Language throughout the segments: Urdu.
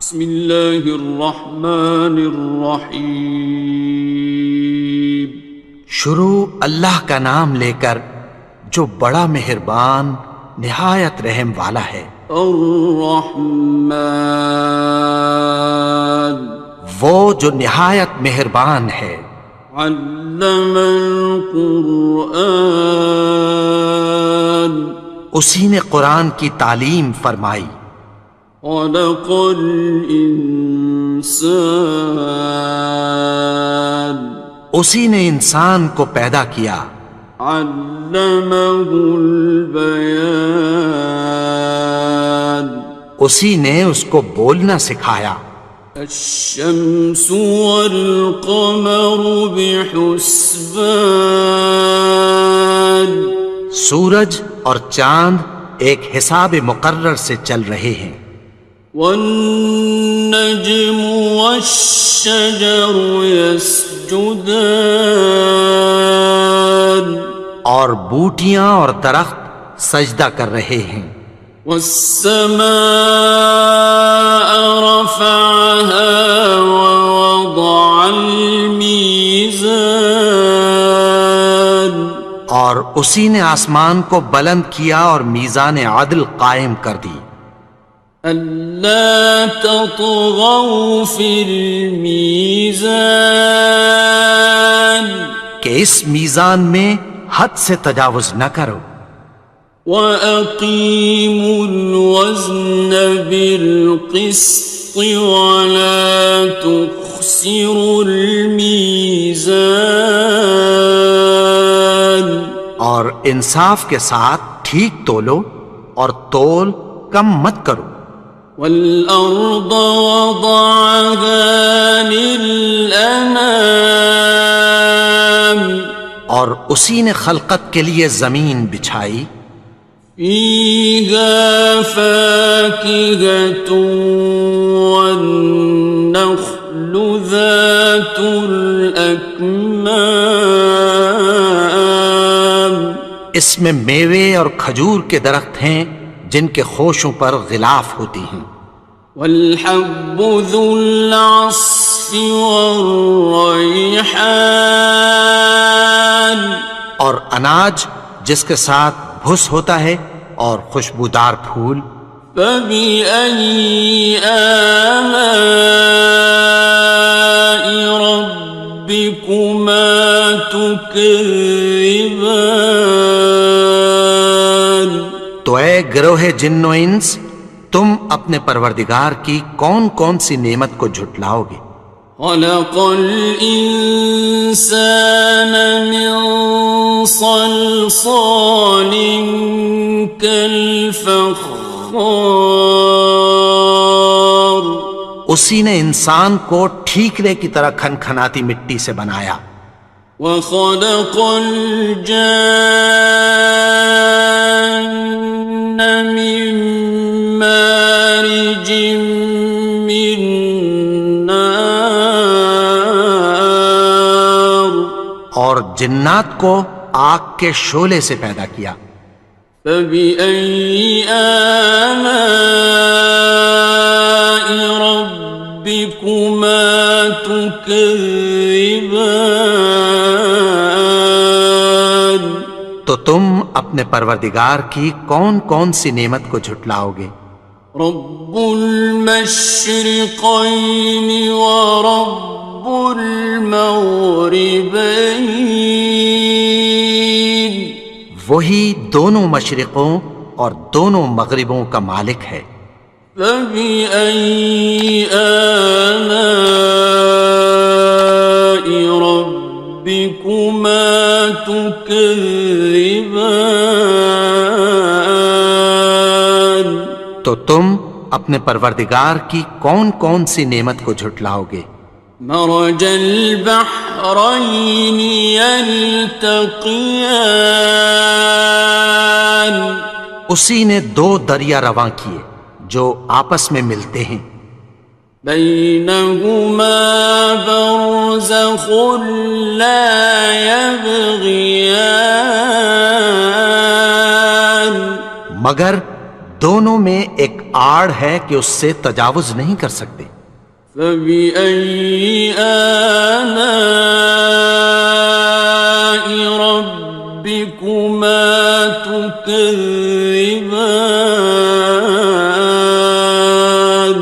بسم اللہ الرحمن الرحیم۔ شروع اللہ کا نام لے کر جو بڑا مہربان نہایت رحم والا ہے۔ الرحمن، وہ جو نہایت مہربان ہے۔ علم القرآن، اسی نے قرآن کی تعلیم فرمائی۔ خلق الانسان، اسی نے انسان کو پیدا کیا۔ علمہ البیان، اسی نے اس کو بولنا سکھایا۔ الشمس والقمر بحسبان، سورج اور چاند ایک حساب مقرر سے چل رہے ہیں۔ والنجم والشجر يسجدان، اور بوٹیاں اور درخت سجدہ کر رہے ہیں۔ والسماء رفعها ووضع الميزان، اور اسی نے آسمان کو بلند کیا اور میزان عدل قائم کر دی۔ ألا تطغوا في الميزان، کہ اس میزان میں حد سے تجاوز نہ کرو۔ وَأَقِيمُوا الْوَزْنَ بِالْقِسْطِ وَلَا تُخْسِرُوا الْمِيزَانَ، اور انصاف کے ساتھ ٹھیک تولو اور تول کم مت کرو۔ وَالْأَرْضَ وَضَعَهَا لِلْأَنَامِ، اور اسی نے خلقت کے لیے زمین بچھائی۔ فِيهَا فَاكِهَةٌ وَالنَّخْلُ ذَاتُ الْأَكْمَامِ، اس میں میوے اور کھجور کے درخت ہیں جن کے خوشوں پر غلاف ہوتی ہیں۔ وَالْحَبُّ ذُو الْعَصْفِ وَالرَّيْحَانِ، اور اناج جس کے ساتھ بھس ہوتا ہے اور خوشبودار پھول۔ فَبِأَيِّ آلَاءِ رَبِّكُمَا تُكَذِّبَانِ، تو اے گروہ جن و انس، تم اپنے پروردگار کی کون کون سی نعمت کو جھٹلاؤ گے؟ خَلَقَ الْإِنسَانَ مِنْ صَلْصَالٍ كَالْفَخَّارِ، اسی نے انسان کو ٹھیکرے کی طرح کھنکھناتی مٹی سے بنایا۔ وَخَلَقَ الْجَانَّ مِن مَّارِجٍ مِّن نَّارٍ، اور جنات کو آگ کے شعلے سے پیدا کیا۔ فَبِأَيِّ آلَاءِ رَبِّكُمَا تُكَذِّبَانِ، تو تم اپنے پروردگار کی کون کون سی نعمت کو جھٹلاؤ گے؟ رب المشرقین ورب المغربین، وہی دونوں مشرقوں اور دونوں مغربوں کا مالک ہے۔ فَبِأَيِّ آلَاءِ رَبِّكُمَا تُكَذِّبَانِ، تو تم اپنے پروردگار کی کون کون سی نعمت کو جھٹلاؤ گے؟ مرج البحرین یلتقیان، اسی نے دو دریا رواں کیے جو آپس میں ملتے ہیں۔ بینہما برزخ لا یبغیان، مگر دونوں میں ایک آڑ ہے کہ اس سے تجاوز نہیں کر سکتے۔ فبأي آلاء ربكما تكذبان؟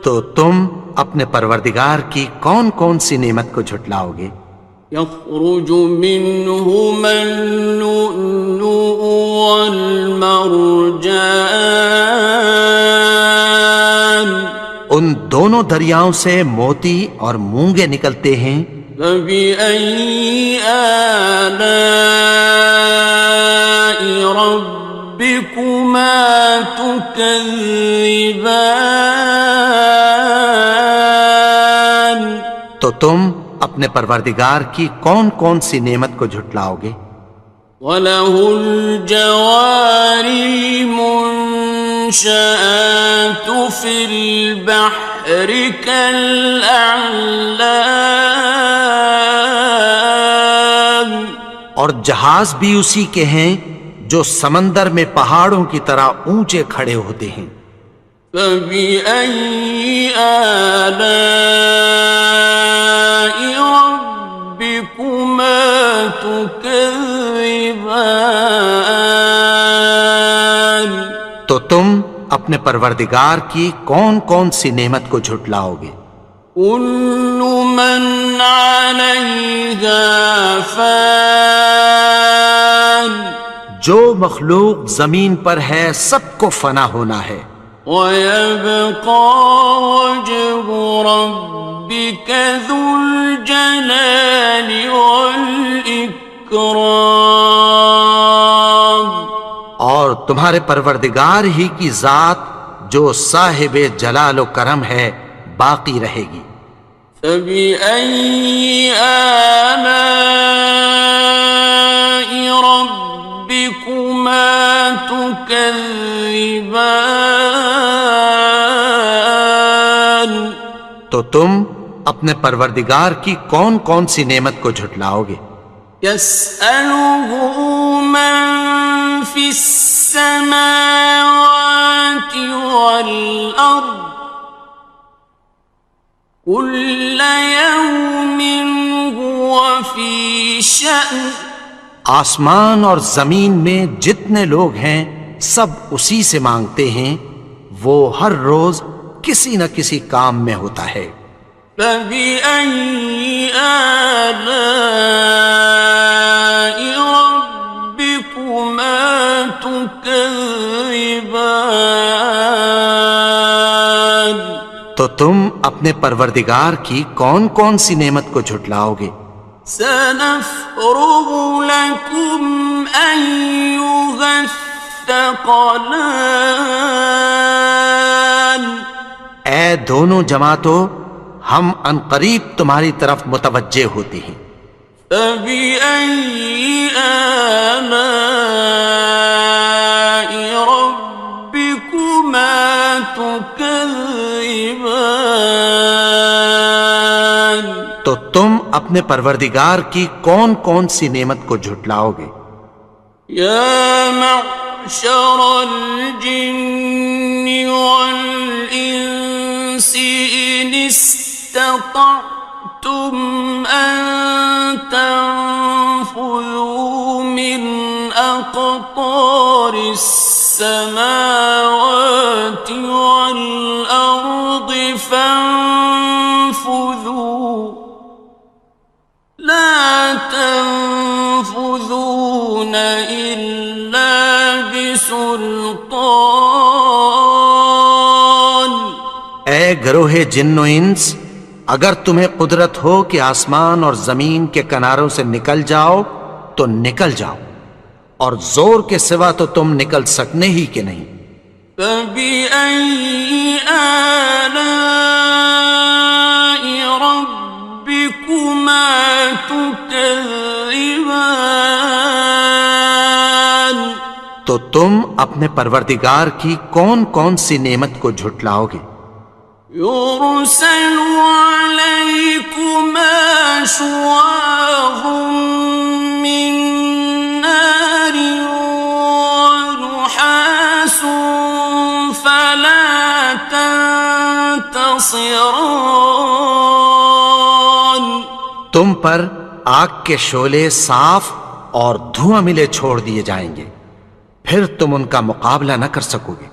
تو تم اپنے پروردگار کی کون کون سی نعمت کو جھٹلاؤ گے؟ يخرج منهما اللؤلؤ والمرجان ان دونوں دریاؤں سے موتی اور مونگے نکلتے ہیں۔ فبأي آلاء ربكما تكذبان؟ تو تم اپنے پروردگار کی کون کون سی نعمت کو جھٹلاؤ گے؟ وَلَهُ الْجَوَارِ الْمُنشَآتُ فِي الْبَحْرِ كَالْأَعْلَامِ، اور جہاز بھی اسی کے ہیں جو سمندر میں پہاڑوں کی طرح اونچے کھڑے ہوتے ہیں۔ فَبِأَيِّ آلَاءِ رَبِّكُمَا تُكَذِّبَانِ؟ تو تم اپنے پروردگار کی کون کون سی نعمت کو جھٹلاؤ گے؟ كُلُّ مَنْ عَلَيْهَا فَانٍ، جو مخلوق زمین پر ہے سب کو فنا ہونا ہے۔ وَيَبْقَى وَجْهُ رَبِّكَ ذُو الْجَلَالِ وَالْإِكْرَامِ، اور تمہارے پروردگار ہی کی ذات جو صاحب جلال و کرم ہے باقی رہے گی۔ فَبِأَيِّ آلَاءِ رَبِّكُمَا تُكَذِّبَانِ؟ تو تم اپنے پروردگار کی کون کون سی نعمت کو جھٹلاؤ گے؟ يَسْأَلُهُ مَن فِي السَّمَاوَاتِ وَالْأَرْضِ كُلَّ يَوْمٍ هُوَ فِي شَأْنٍ، آسمان اور زمین میں جتنے لوگ ہیں سب اسی سے مانگتے ہیں، وہ ہر روز کسی نہ کسی کام میں ہوتا ہے۔ فَبِأَيِّ آلَاءِ رَبِّكُمَا تُكَذِّبَانِ؟ تو تم اپنے پروردگار کی کون کون سی نعمت کو جھٹلاؤ گے؟ سَنَفْرُغُ لَكُمْ أَيُّهَ الثَّقَلَانِ؟ اے دونوں جماعتوں، ہم عنقریب تمہاری طرف متوجہ ہوتے ہیں۔ فَبِأَيِّ آلَاءِ رَبِّكُمَا تُكَذِّبَانِ؟ تو تم اپنے پروردگار کی کون کون سی نعمت کو جھٹلاؤ گے؟ يَا مَعْشَرَ الْجِنِّ وَالْإِنسِ إِنِ اسْتَطَعْتُمْ أَن تَنفُذُوا مِنْ أَقْطَارِ السَّمَاوَاتِ وَالْأَرْضِ فَانفُذُوا لَا تَنفُذُونَ إِلَّا بِسُلْطَانٍ۔ اے گروہ جن و انس، اگر تمہیں قدرت ہو کہ آسمان اور زمین کے کناروں سے نکل جاؤ تو نکل جاؤ، اور زور کے سوا تو تم نکل سکنے ہی کہ نہیں۔ فَبِأَيِّ آلَاءِ رَبِّكُمَا تُكَذِّبَانِ؟ تو تم اپنے پروردگار کی کون کون سی نعمت کو جھٹلاؤ گے؟ يُرْسَلُ عَلَيْكُمَا شُوَاظٌ مِّن نَّارٍ وَنُحَاسٌ فَلَا خصران. تم پر آگ کے شعلے صاف اور دھواں ملے چھوڑ دیے جائیں گے، پھر تم ان کا مقابلہ نہ کر سکو گے۔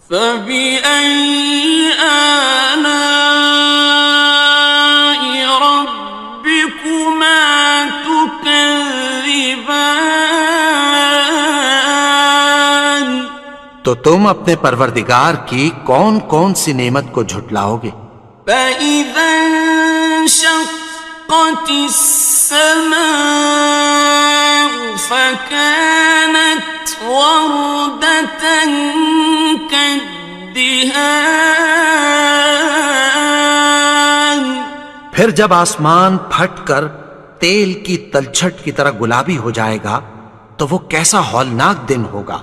فبأي آلاء ربكما تكذبان. تو تم اپنے پروردگار کی کون کون سی نعمت کو جھٹلاؤ گے؟ فإذا انشقت السماء فكانت وردة كالدهان. پھر جب آسمان پھٹ کر تیل کی تلچھٹ کی طرح گلابی ہو جائے گا تو وہ کیسا ہولناک دن ہوگا۔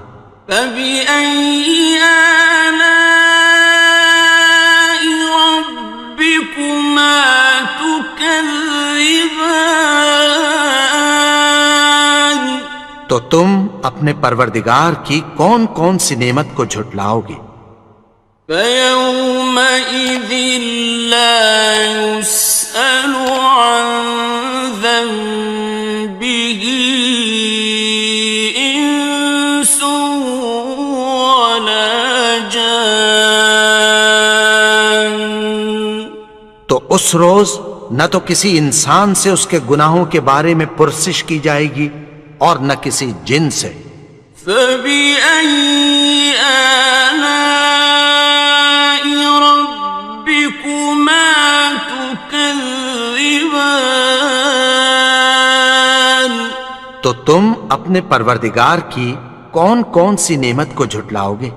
فبأي آلاء ربكما تكذبان. تو تم اپنے پروردگار کی کون کون سی نعمت کو جھٹلاؤ گے؟ فيومئذ لا يسأل عن ذنبه إنس ولا جان. تو اس روز نہ تو کسی انسان سے اس کے گناہوں کے بارے میں پرسش کی جائے گی اور نہ کسی جن سے۔ فبأي آلاء ربكما تكذبان. تو تم اپنے پروردگار کی کون کون سی نعمت کو جھٹلاؤ گے؟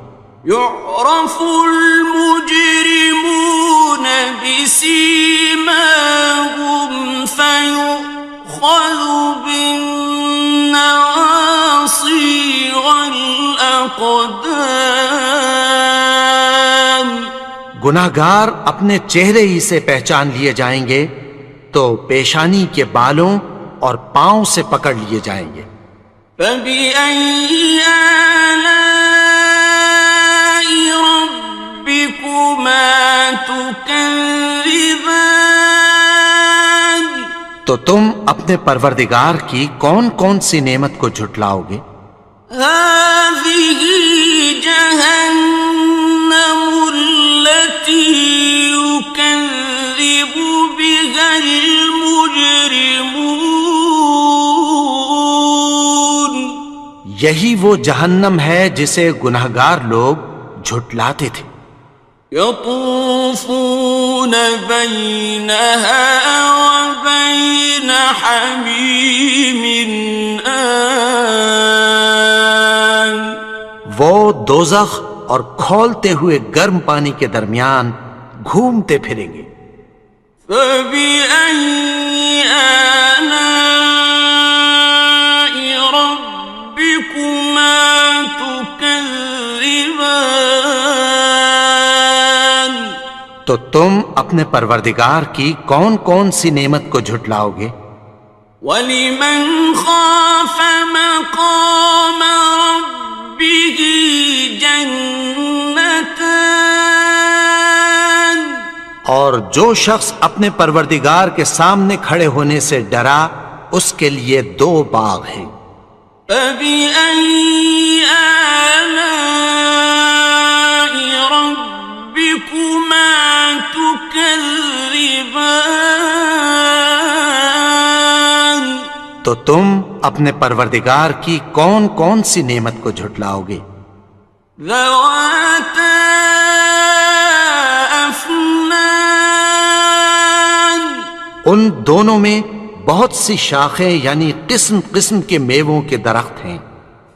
يعرف المجرمون بسيماهم فيؤخذ بالنواصي والأقدام. گناہگار اپنے چہرے ہی سے پہچان لیے جائیں گے تو پیشانی کے بالوں اور پاؤں سے پکڑ لیے جائیں گے۔ فبأي آلاء ربكما تكذبان. تو تم اپنے پروردگار کی کون کون سی نعمت کو جھٹلاؤ گے؟ هذه جهنم التي يكذب بها المجرمون. یہی وہ جہنم ہے جسے گناہگار لوگ جھٹلاتے تھے۔ يطوفون بينها وبين حميم آن. وہ دوزخ اور کھولتے ہوئے گرم پانی کے درمیان گھومتے پھریں گے۔ فبأي آلاء ربكما تكذبان. تو تم اپنے پروردگار کی کون کون سی نعمت کو جھٹلاؤ گے؟ وَلِمَنْ خَافَ مَقَامَ رَبِّهِ جَنَّتَانِ. اور جو شخص اپنے پروردگار کے سامنے کھڑے ہونے سے ڈرا اس کے لیے دو باغ ہیں۔ فَبِأَيِّ آلَاءِ رَبِّكُمَا تُكَذِّبَانِ. تو تم اپنے پروردگار کی کون کون سی نعمت کو جھٹلاؤ گے؟ ذَوَاتَا أَفْنَانٍ. ان دونوں میں بہت سی شاخیں یعنی قسم قسم کے میووں کے درخت ہیں۔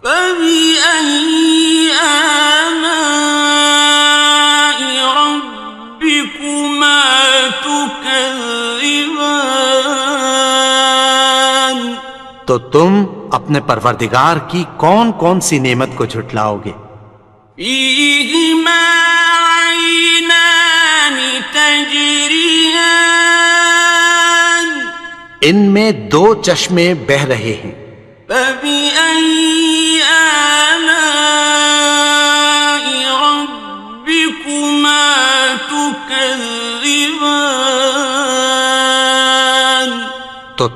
فَبِأَيِّ آلَاءِ رَبِّكُمَا تُكَذِّبَانِ. تو تم اپنے پروردگار کی کون کون سی نعمت کو جھٹلاؤ گے؟ فِيهِمَا عَيْنَانِ تَجْرِيَانِ. ان میں دو چشمے بہہ رہے ہیں۔ فَبِأَيِّ آلَاءِ رَبِّكُمَا تُكَذِّبَانِ.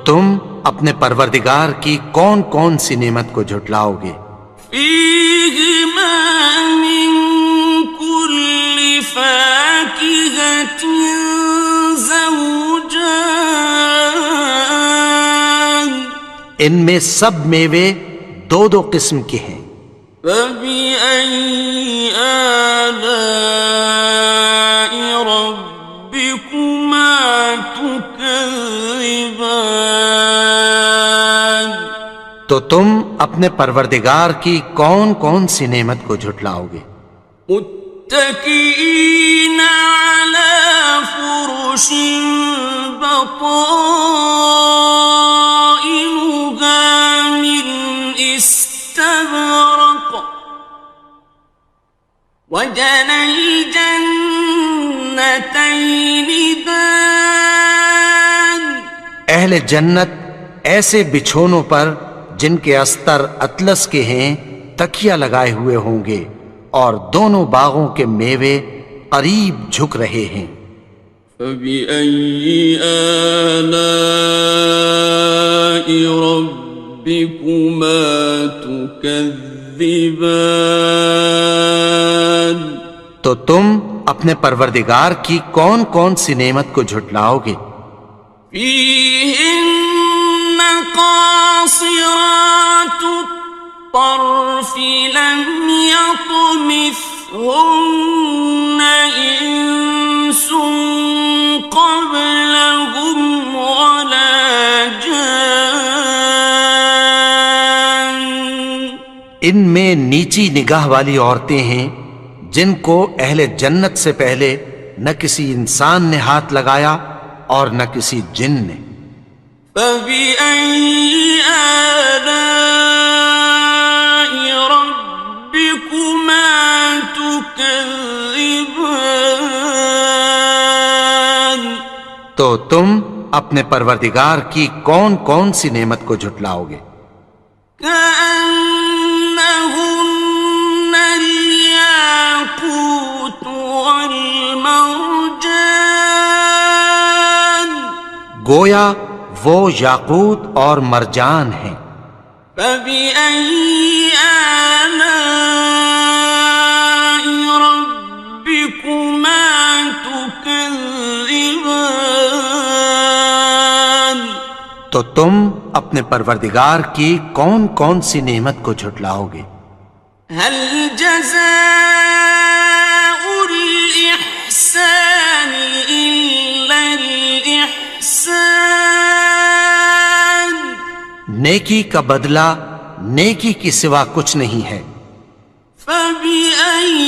تم اپنے پروردگار کی کون کون سی نعمت کو جھٹلاؤ گے؟ فيهما من كل فاكهة زوجان ان میں سب میوے دو دو قسم کے ہیں۔ فبأي آلاء ربكما تكذبان تو تم اپنے پروردگار کی کون کون سی نعمت کو جھٹلاؤ گے؟ متكئين على فرش بطائنها من استبرق وجنى الجنتين دان اہل جنت ایسے بچھونوں پر جن کے استر اطلس کے ہیں تکیہ لگائے ہوئے ہوں گے، اور دونوں باغوں کے میوے قریب جھک رہے ہیں۔ فبأي آلاء ربكما تكذبان تو تم اپنے پروردگار کی کون کون سی نعمت کو جھٹلاؤ گے؟ فيهن قاصرات الطرف لم يطمثهن إنس قبلهم ولا جان ان میں نیچی نگاہ والی عورتیں ہیں جن کو اہل جنت سے پہلے نہ کسی انسان نے ہاتھ لگایا اور نہ کسی جن نے۔ فبأي آلاء ربكما تكذبان تو تم اپنے پروردگار کی کون کون سی نعمت کو جھٹلاؤ گے؟ كأنهن الياقوت والمرجان گویا وہ یاقوت اور مرجان ہیں۔ فبأي آلاء ربكما تكذبان تو تم اپنے پروردگار کی کون کون سی نعمت کو جھٹلاؤ گے؟ هل جزاء الإحسان إلا الإحسان نیکی کا بدلہ نیکی کی سوا کچھ نہیں ہے۔ فبأي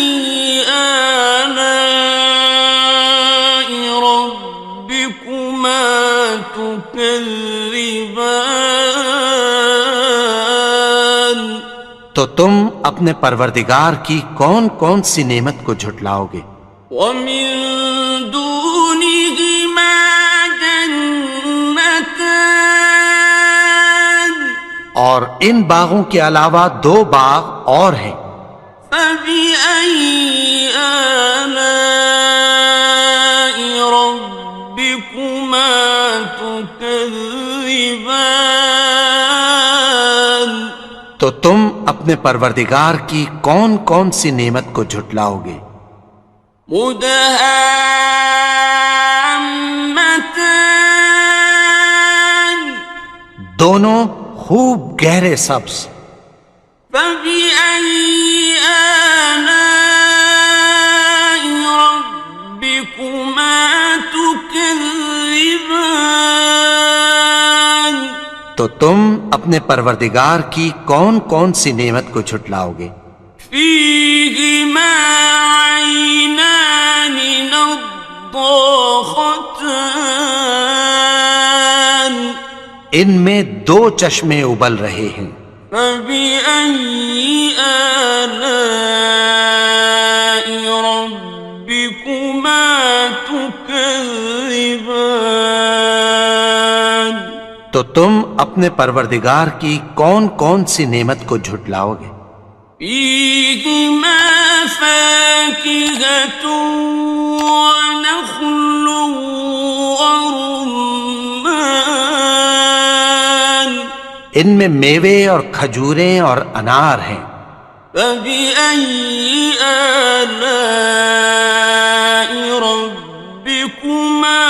آلاء ربكما تكذبان تو تم اپنے پروردگار کی کون کون سی نعمت کو جھٹلاؤ گے؟ ومن دونهما جنتان اور ان باغوں کے علاوہ دو باغ اور ہیں۔ فبأي آلاء ربكما تكذبان تو تم اپنے پروردگار کی کون کون سی نعمت کو جھٹلاؤ گے؟ مدهامتان دونوں خوب گہرے سبز۔ فبأي آلاء ربكما تكذبان تو تم اپنے پروردگار کی کون کون سی نعمت کو جھٹلاؤ گے؟ فيهما عينان نضاختان ان میں دو چشمے ابل رہے ہیں۔ فبأي آلاء ربكما تكذبان تو تم اپنے پروردگار کی کون کون سی نعمت کو جھٹلاؤ گے؟ فيهما فاكهة ونخل ورمان ان میں میوے اور کھجوریں اور انار ہیں۔ فبأي آلاء ربكما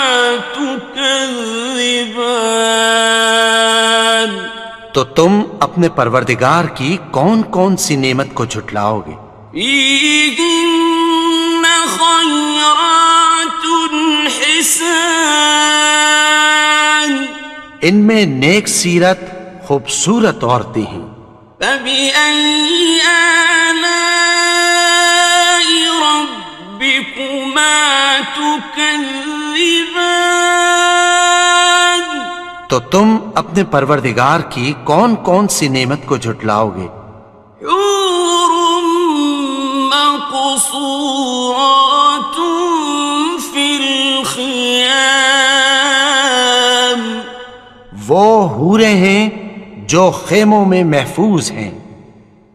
تكذبان؟ تو تم اپنے پروردگار کی کون کون سی نعمت کو جھٹلاؤ گے؟ فيهن خيرات حسان، ان میں نیک سیرت خوبصورت عورتیں ہیں۔ فبأي آلاء ربكما تكذبان؟ تو تم اپنے پروردگار کی کون کون سی نعمت کو جھٹلاؤ گے؟ حور مقصورات في الخيام، وہ حوریں ہیں جو خیموں میں محفوظ ہیں۔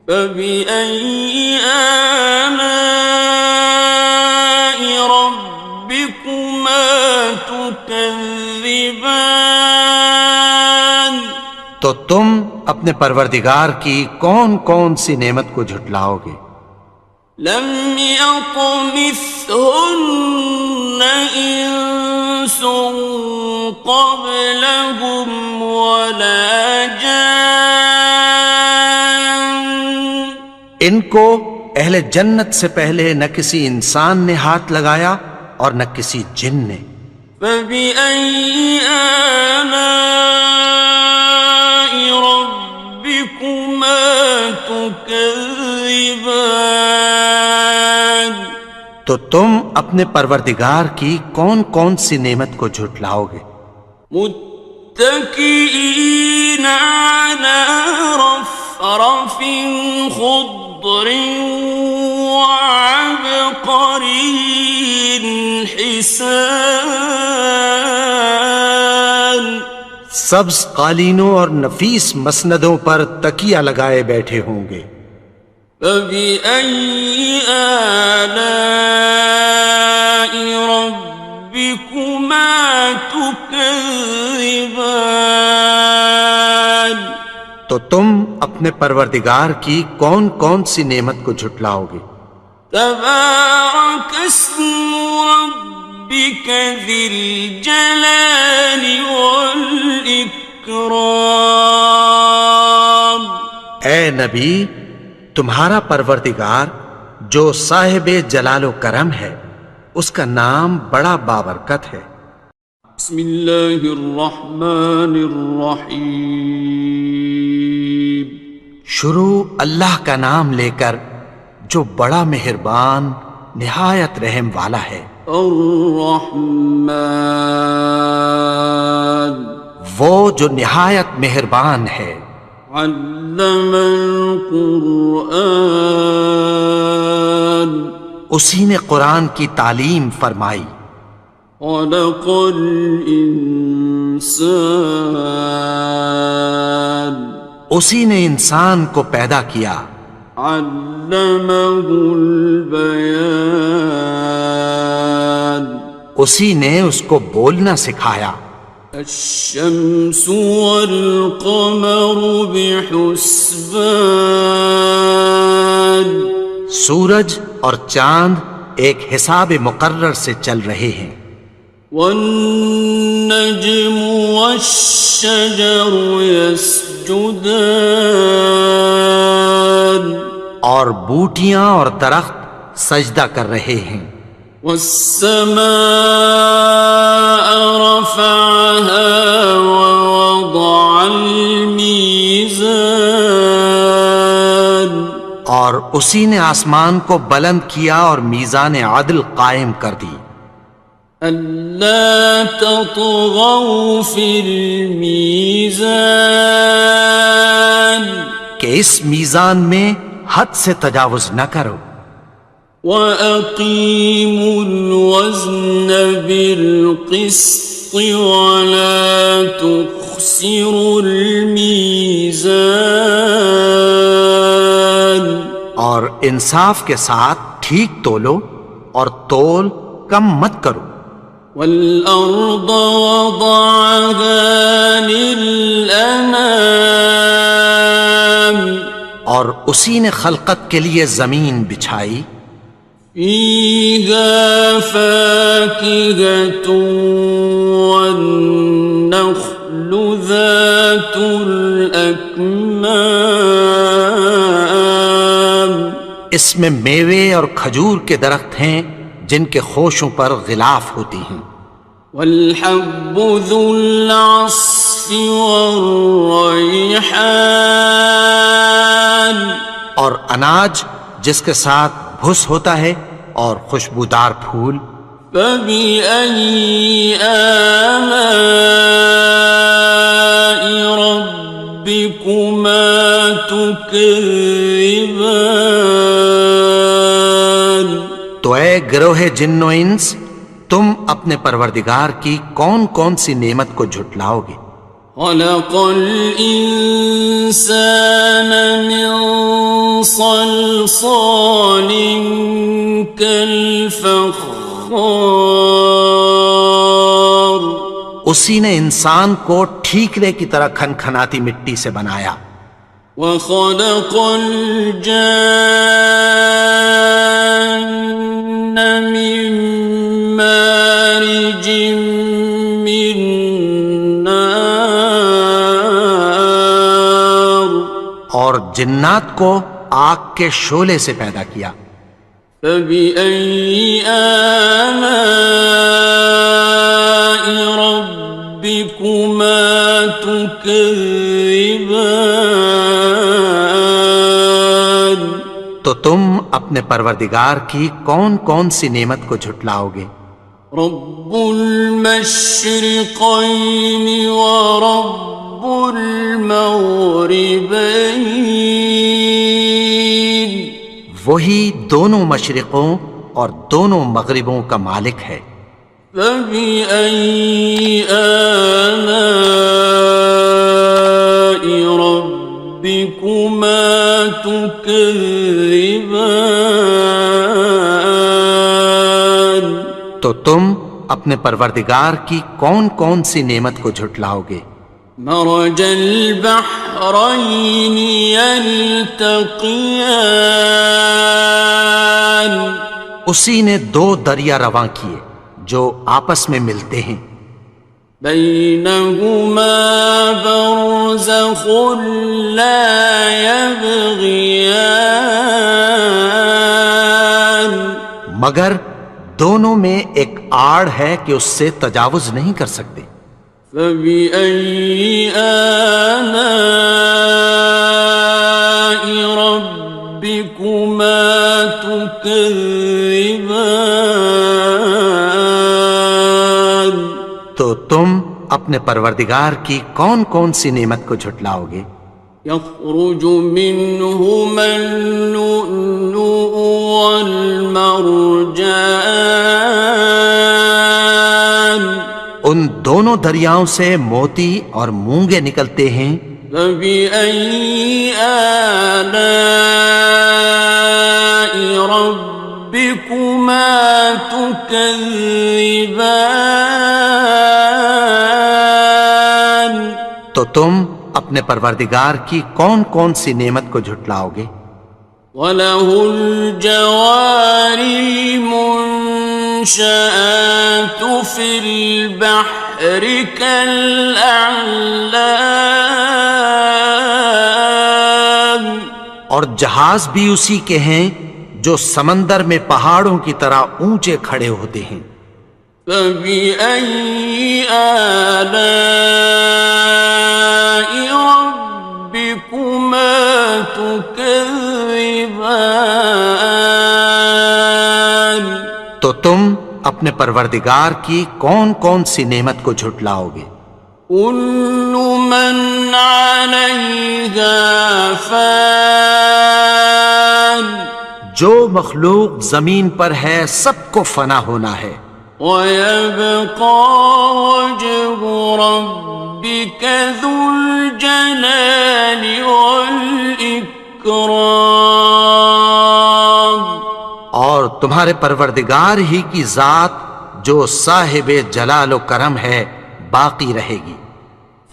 فبأي آلاء ربكما تكذبان؟ تو تم اپنے پروردگار کی کون کون سی نعمت کو جھٹلاؤ گے؟ لم يطمثهن إنس قبلهم ولا جان، ان کو اہل جنت سے پہلے نہ کسی انسان نے ہاتھ لگایا اور نہ کسی جن نے۔ فبأي آلاء ربكما تكذبان؟ تو تم اپنے پروردگار کی کون کون سی نعمت کو جھٹلاؤ گے؟ متكئين على رفرف خضر وعبقري حسان، سبز قالینوں اور نفیس مسندوں پر تکیہ لگائے بیٹھے ہوں گے۔ فبأي آلاء ربكما تكذبان؟ تو تم اپنے پروردگار کی کون کون سی نعمت کو جھٹلاؤ گے؟ تبارك اسم ربك ذي الجلال والإكرام۔ اے نبی، تمہارا پروردگار جو صاحب جلال و کرم ہے، اس کا نام بڑا بابرکت ہے۔ بسم اللہ الرحمن الرحیم، شروع اللہ کا نام لے کر جو بڑا مہربان نہایت رحم والا ہے۔ الرحمن، وہ جو نہایت مہربان ہے۔ علم القرآن، اسی نے قرآن کی تعلیم فرمائی۔ خلق الانسان، اسی نے انسان کو پیدا کیا۔ علمہ البیان، اسی نے اس کو بولنا سکھایا۔ الشمس والقمر بحسبان، سورج اور چاند ایک حساب مقرر سے چل رہے ہیں۔ والنجم والشجر يسجدان، اور بوٹیاں اور درخت سجدہ کر رہے ہیں۔ والسماء رفعها ووضع الميزان، اور اسی نے آسمان کو بلند کیا اور میزان عدل قائم کر دی۔ ألا تطغوا في الميزان، کہ اس میزان میں حد سے تجاوز نہ کرو۔ وَأَقِيمُوا الْوَزْنَ بِالْقِسْطِ وَلَا تُخْسِرُوا الْمِيزَانَ، اور انصاف کے ساتھ ٹھیک تولو اور تول کم مت کرو۔ وَالْأَرْضَ وَضَعَهَا لِلْأَنَامِ، اور اسی نے خلقت کے لیے زمین بچھائی، فيها فاكهة والنخل ذات الأكمام، اس میں میوے اور کھجور کے درخت ہیں جن کے خوشوں پر غلاف ہوتی ہیں، والحب ذو العصف والریحان، اور اناج جس کے ساتھ بھس ہوتا ہے اور خوشبودار پھول، فبأي آلاء ربكما تكذبان؟ تو اے گروہ جن و انس، تم اپنے پروردگار کی کون کون سی نعمت کو جھٹلاؤ گے؟ خلق الإنسان من صلصال كالفخار، اسی نے انسان کو ٹھیکرے کی طرح کھنکھناتی مٹی سے بنایا، وخلق الجان من مارج من نار، اور جنات کو آگ کے شعلے سے پیدا کیا، فبأي آلاء ربكما تكذبان؟ تو تم اپنے پروردگار کی کون کون سی نعمت کو جھٹلاؤ گے؟ رب المشرقين ورب المغربين، وہی دونوں مشرقوں اور دونوں مغربوں کا مالک ہے، فبأي آلاء ربكما تكذبان؟ تو تم اپنے پروردگار کی کون کون سی نعمت کو جھٹلاؤ گے؟ مرج البحرين يلتقيان، اسی نے دو دریا رواں کیے جو آپس میں ملتے ہیں، بينهما برزخ لا يبغيان، مگر دونوں میں ایک آڑ ہے کہ اس سے تجاوز نہیں کر سکتے، فبأي آلاء ربكما تكذبان؟ تو تم اپنے پروردگار کی کون کون سی نعمت کو جھٹلاؤ گے؟ يخرج منهما اللؤلؤ والمرجان، ان دونوں دریاؤں سے موتی اور مونگے نکلتے ہیں، فبأي آلاء ربكما تكذبان؟ تو تم اپنے پروردگار کی کون کون سی نعمت کو جھٹلاؤ گے؟ وَلَهُ الْجَوَارِ الْمُنشَآتُ فِي الْبَحْرِ كَالْأَعْلَامِ، اور جہاز بھی اسی کے ہیں جو سمندر میں پہاڑوں کی طرح اونچے کھڑے ہوتے ہیں، فَبِأَيِّ آلَاءِ رَبِّكُمَا تُكَذِّبَانِ؟ تو تم اپنے پروردگار کی کون کون سی نعمت کو جھٹلاؤ گے؟ كُلُّ مَنْ عَلَيْهَا فَانٍ، جو مخلوق زمین پر ہے سب کو فنا ہونا ہے، وَيَبْقَى وَجْهُ رَبِّكَ ذُو الْجَلَالِ وَالْإِكْرَامِ، اور تمہارے پروردگار ہی کی ذات جو صاحب جلال و کرم ہے باقی رہے گی،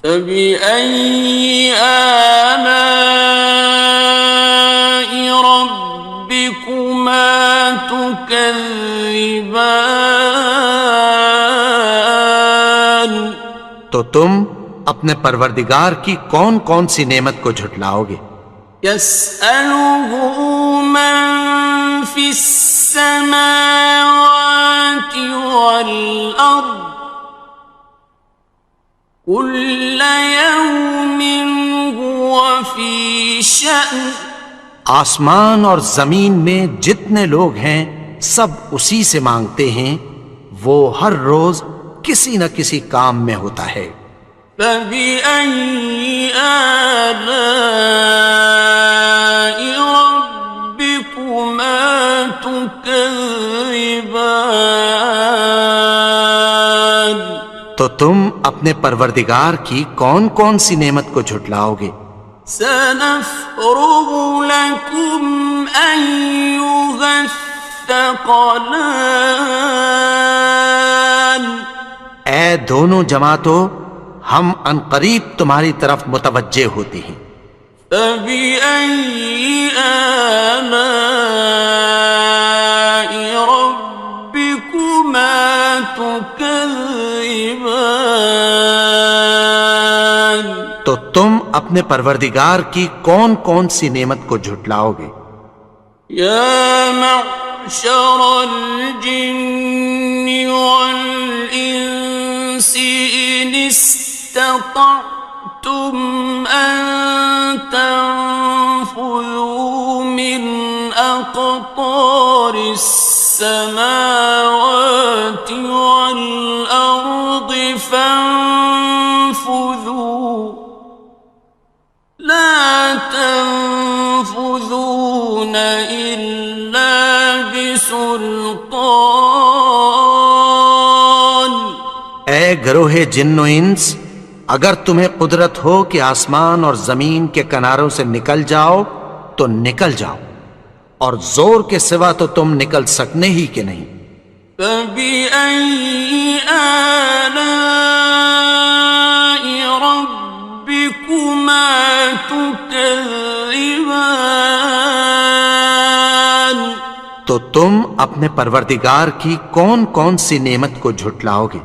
فبأي آلاء ربكما تكذبان؟ تو تم اپنے پروردگار کی کون کون سی نعمت کو جھٹلاؤ گے؟ يسأله من في السماوات والأرض كل يوم هو في شأن. آسمان اور زمین میں جتنے لوگ ہیں سب اسی سے مانگتے ہیں، وہ ہر روز کسی نہ کسی کام میں ہوتا ہے۔ فبأي آلاء ربكما تكذبان؟ تو تم اپنے پروردگار کی کون کون سی نعمت کو جھٹلاؤ گے؟ سنفرغ لكم أيها الثقلان. اے دونوں جماعتوں، ہم عنقریب تمہاری طرف متوجہ ہوتے ہیں۔ فبأي آلاء ربكما تكذبان؟ تو تم اپنے پروردگار کی کون کون سی نعمت کو جھٹلاؤ گے؟ یا معشر الجن والانس ان استطعتم ان تنفذوا من اقطار السماوات والارض فانفذوا لا تنفذون إلا بسلطان. اے گروہ جن و انس، اگر تمہیں قدرت ہو کہ آسمان اور زمین کے کناروں سے نکل جاؤ تو نکل جاؤ، اور زور کے سوا تو تم نکل سکنے ہی کہ نہیں۔ فبأي آلاء ربكما تكذبان؟ تو تم اپنے پروردگار کی کون کون سی نعمت کو جھٹلاؤ گے؟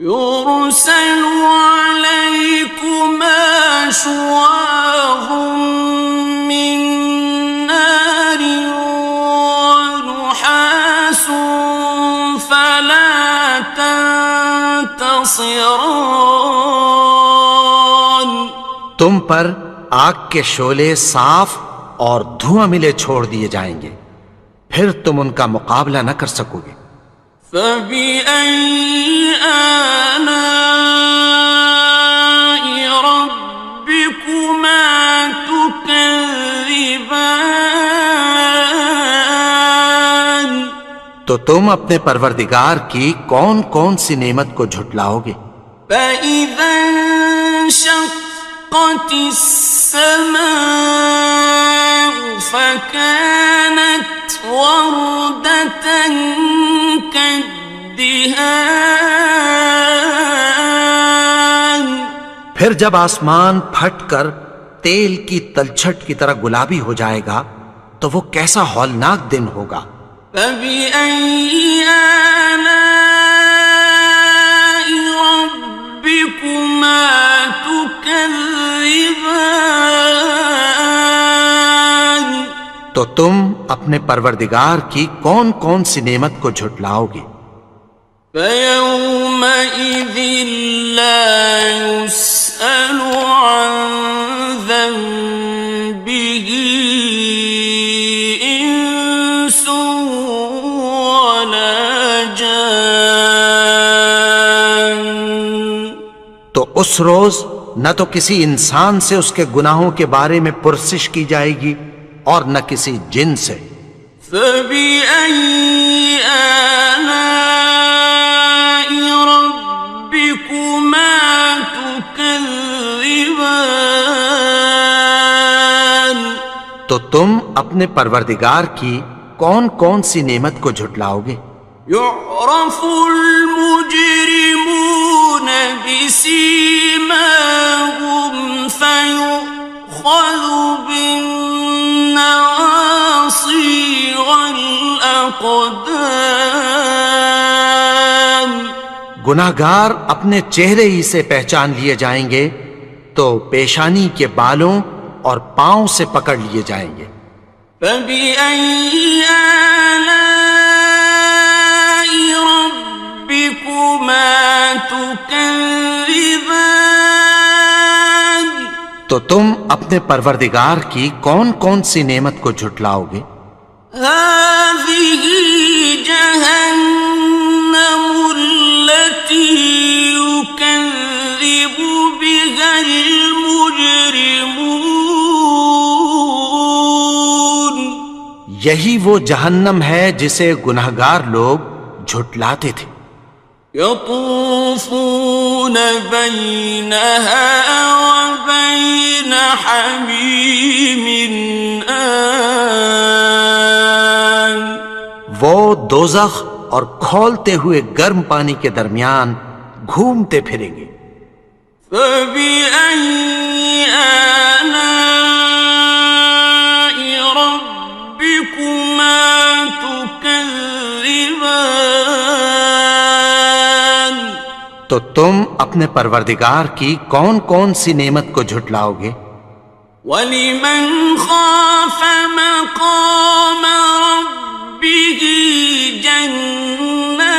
يرسل عليكما شواظ من نار ونحاس فلا تنتصران. تم پر آگ کے شعلے صاف اور دھواں ملے چھوڑ دیے جائیں گے، پھر تم ان کا مقابلہ نہ کر سکو گے۔ فبأي آلاء ربكما تكذبان؟ تو تم اپنے پروردگار کی کون کون سی نعمت کو جھٹلاؤ گے؟ فإذا انشقت السماء فكانت وردة كالدهان. پھر جب آسمان پھٹ کر تیل کی تلچھٹ کی طرح گلابی ہو جائے گا تو وہ کیسا ہولناک دن ہوگا۔ فبأي آلاء ربكما تكذبان؟ تو تم اپنے پروردگار کی کون کون سی نعمت کو جھٹلاؤ گے؟ فيومئذ لا يسأل عن ذنبه إنس ولا جان. تو اس روز نہ تو کسی انسان سے اس کے گناہوں کے بارے میں پرسش کی جائے گی اور نہ کسی جن سے۔ فبأي آلاء ربكما تكذبان؟ تو تم اپنے پروردگار کی کون کون سی نعمت کو جھٹلاؤ گے؟ يعرف المجرمون بسيماهم الأقدام گناہگار اپنے چہرے ہی سے پہچان لیے جائیں گے تو پیشانی کے بالوں اور پاؤں سے پکڑ لیے جائیں گے. فبأي آلاء ربكما تكذبان تو تم اپنے پروردگار کی کون کون سی نعمت کو جھٹلاؤ گے؟ هذه جهنم التي يكذب بها المجرمون یہی وہ جہنم ہے جسے گناہگار لوگ جھٹلاتے تھے. يطوفون بينها وبين حميم آن وہ دوزخ اور کھولتے ہوئے گرم پانی کے درمیان گھومتے پھریں گے. فبأي آلاء ربكما تكذبان تو تم اپنے پروردگار کی کون کون سی نعمت کو جھٹلاؤ گے؟ وَلِمَنْ خَافَ مَقَامَ رَبِّهِ جَنَّتَانِ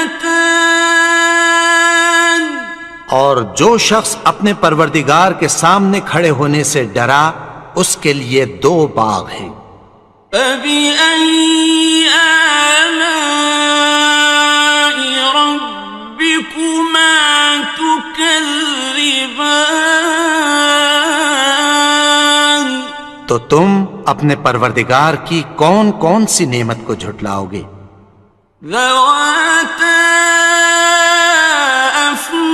اور جو شخص اپنے پروردگار کے سامنے کھڑے ہونے سے ڈرا اس کے لیے 2 باغ ہیں. فَبِأَيِّ آلَاءِ رَبِّكُمَا تُكَذِّبَانِ تو تم اپنے پروردگار کی کون کون سی نعمت کو جھٹلاؤ گے؟ ذَوَاتَا أَفْنَانٍ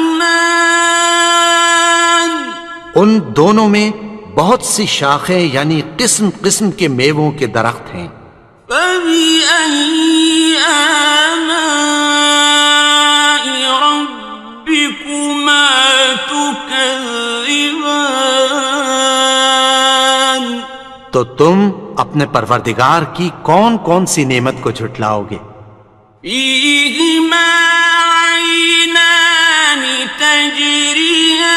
ان دونوں میں بہت سی شاخیں یعنی قسم قسم کے میووں کے درخت ہیں. فَبِأَيِّ آلَاءِ رَبِّكُمَا تُكَذِّبَانِ تو تم اپنے پروردگار کی کون کون سی نعمت کو جھٹلاؤ گے؟ فِيهِمَا عَيْنَانِ تَجْرِيَانِ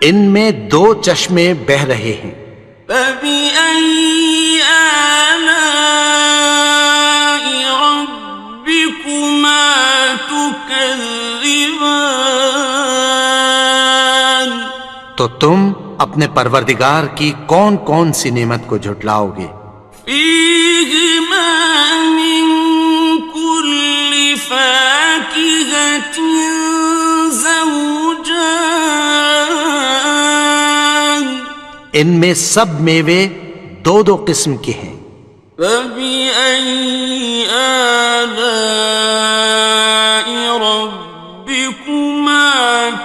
ان میں 2 چشمے بہ رہے ہیں. فَبِأَيِّ آلَاءِ رَبِّكُمَا تُكَذِّبَانِ تو تم اپنے پروردگار کی کون کون سی نعمت کو جھٹلاؤ گے؟ فِيهِمَا مِن كُلِّ فَاكِهَةٍ زَوْجَانِ ان میں سب میوے 2 قسم کے ہیں. فَبِأَيِّ آلَاءِ رَبِّكُمَا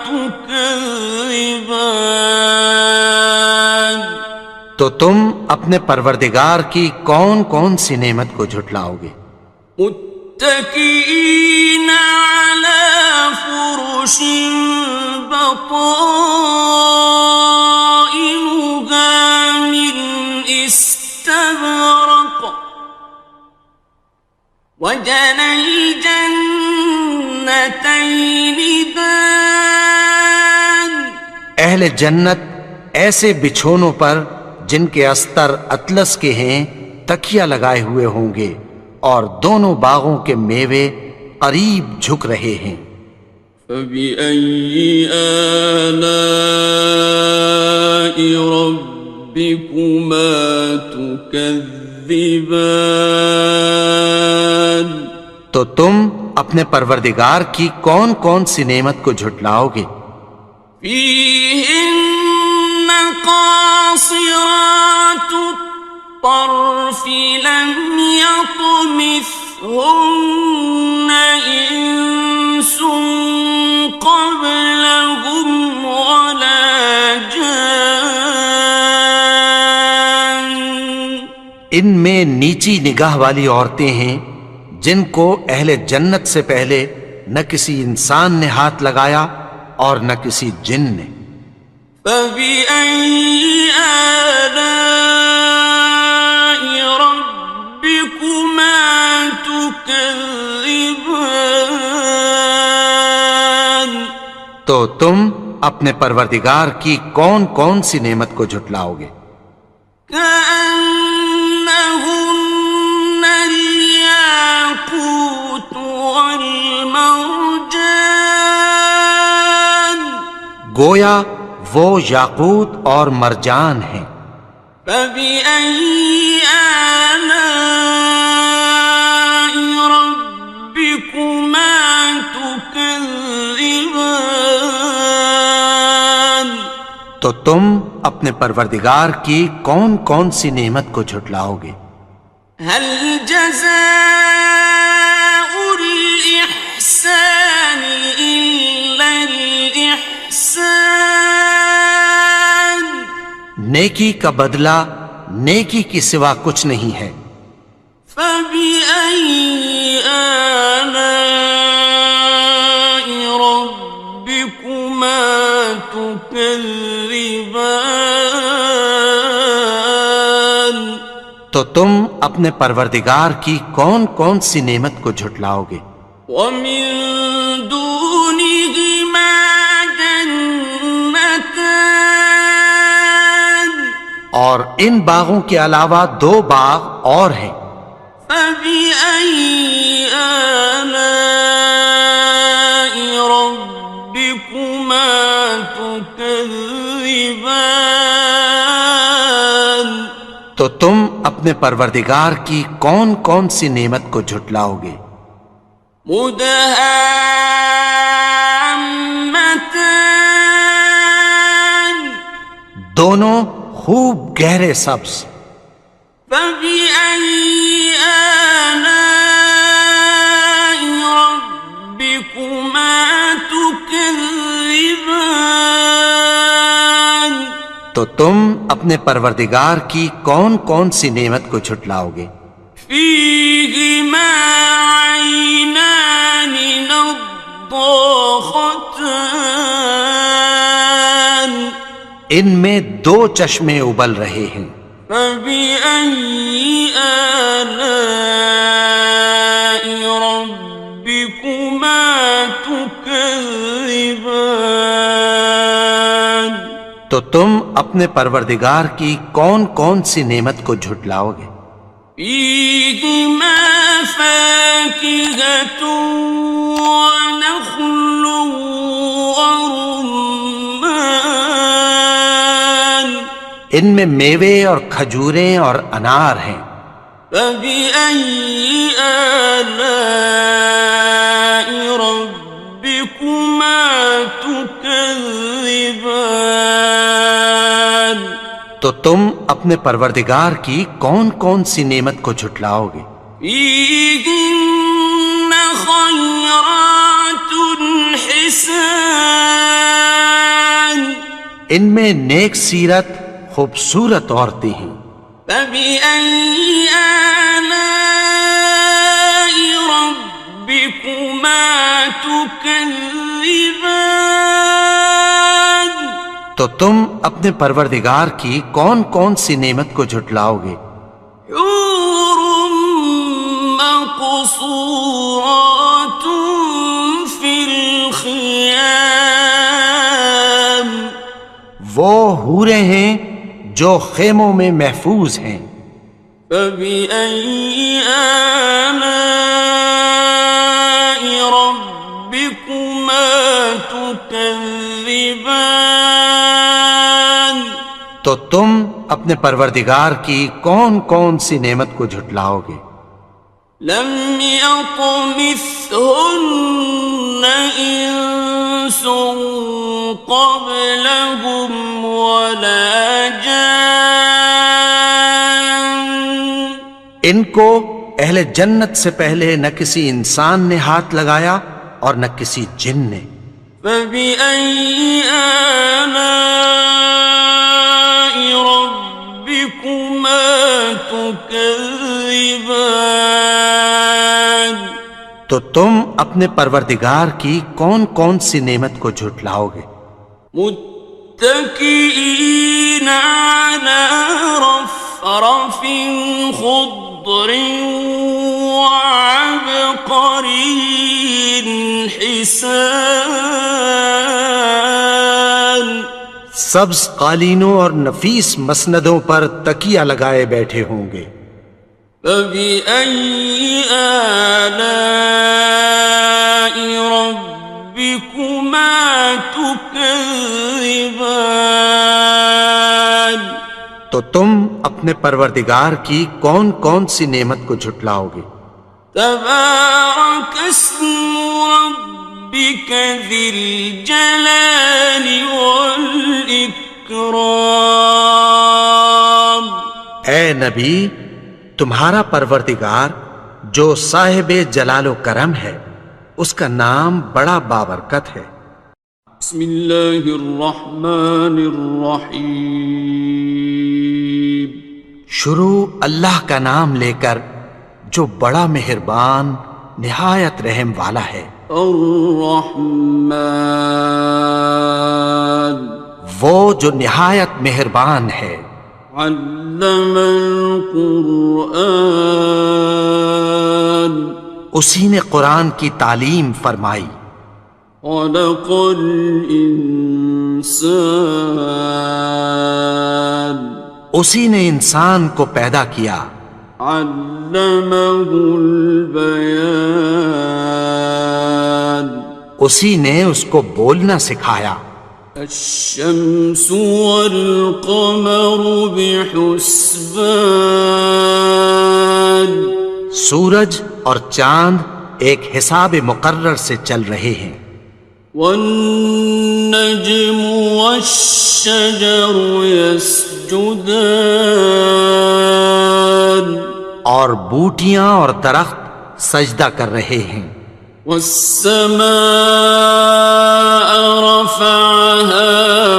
تُكَذِّبَانِ تو تم اپنے پروردگار کی کون کون سی نعمت کو جھٹلاؤ گے؟ متكئين على فرش بطائنها من استبرق وجنى الجنتين دان اہل جنت ایسے بچھونوں پر جن کے استر اطلس کے ہیں تکیہ لگائے ہوئے ہوں گے اور دونوں باغوں کے میوے قریب جھک رہے ہیں. فَبِأَيِّ آلَاءِ رَبِّكُمَا تُكَذِّبَانِ تو تم اپنے پروردگار کی کون کون سی نعمت کو جھٹلاؤ گے؟ فِيهِنَّ قَاصِرَاتُ الطَّرْفِ لَمْ يَطْمِثْهُنَّ إِنسٌ قَبْلَهُمْ وَلَا جَانٌّ ان میں نیچی نگاہ والی عورتیں ہیں جن کو اہل جنت سے پہلے نہ کسی انسان نے ہاتھ لگایا اور نہ کسی جن نے. فَبِأَيِّ آلَاءِ رَبِّكُمَا تكذبان تو تم اپنے پروردگار کی کون کون سی نعمت کو جھٹلاؤ گے؟ كأنهن الياقوت والمرجان گویا وہ یاقوت اور مرجان ہیں۔ فبأي آلاء ربكما تكذبان تو تم اپنے پروردگار کی کون کون سی نعمت کو جھٹلاؤ گے؟ هل جزاء الإحسان إلا الإحسان نیکی کا بدلہ نیکی کی سوا کچھ نہیں ہے۔ فبأي آلاء ربكما تكذبان تو تم اپنے پروردگار کی کون کون سی نعمت کو جھٹلاؤ گے؟ ومن دونهما جنتان اور ان باغوں کے علاوہ دو باغ اور ہیں۔ فبأي آلاء ربكما تكذبان تو تم اپنے پروردگار کی کون کون سی نعمت کو جھٹلاؤ گے؟ مدهامتان دونوں خوب گہرے سبز۔ فبأي آلاء ربكما تكذبان تو تم اپنے پروردگار کی کون کون سی نعمت کو جھٹلاؤ گے؟ فيهما عينان نضاختان ان میں دو چشمے ابل رہے ہیں۔ فبأي آلاء ربكما تكذبان تو تم اپنے پروردگار کی کون کون سی نعمت کو جھٹلاؤ گے؟ فيهما فاكهة ونخل ورمان ان میں میوے اور کھجوریں اور انار ہیں۔ فبأي آلاء ربكما تكذبان تو تم اپنے پروردگار کی کون کون سی نعمت کو جھٹلاؤ گے؟ فيهن خيرات حسان ان میں نیک سیرت خوبصورت عورتیں ہیں۔ فبأي آلاء ربكما تكذبان تو تم اپنے پروردگار کی کون کون سی نعمت کو جھٹلاؤ گے؟ حور مقصورات في الخيام وہ حوریں ہیں جو خیموں میں محفوظ ہیں۔ فبأي آلاء ربكما تكذبان تو تم اپنے پروردگار کی کون کون سی نعمت کو جھٹلاؤ گے؟ لم يطمثهن إنس قبلهم ولا جان ان کو اہل جنت سے پہلے نہ کسی انسان نے ہاتھ لگایا اور نہ کسی جن نے۔ فبأي آلاء ربكما تكذبان تو تم اپنے پروردگار کی کون کون سی نعمت کو جھٹلاؤ گے؟ متكئين على رفرف خضر وعبقري حسان سبز قالینوں اور نفیس مسندوں پر تکیہ لگائے بیٹھے ہوں گے. فبأي آلاء ربكما تكذبان تو تم اپنے پروردگار کی کون کون سی نعمت کو جھٹلاؤ گے؟ تبارك اسم ربك ذي الجلال والإكرام. اے نبی، تمہارا پروردگار جو صاحب جلال و کرم ہے، اس کا نام بڑا بابرکت ہے. بسم اللہ الرحمن الرحیم. شروع اللہ کا نام لے کر جو بڑا مہربان نہایت رحم والا ہے. الرحمن وہ جو نہایت مہربان ہے. علم القرآن اسی نے قرآن کی تعلیم فرمائی. خلق الانسان اسی نے انسان کو پیدا کیا. علمہ البیان اسی نے اس کو بولنا سکھایا. الشمس والقمر بحسبان سورج اور چاند ایک حساب مقرر سے چل رہے ہیں. والنجم والشجر يسجدان اور بوٹیاں اور درخت سجدہ کر رہے ہیں. والسماء رفعها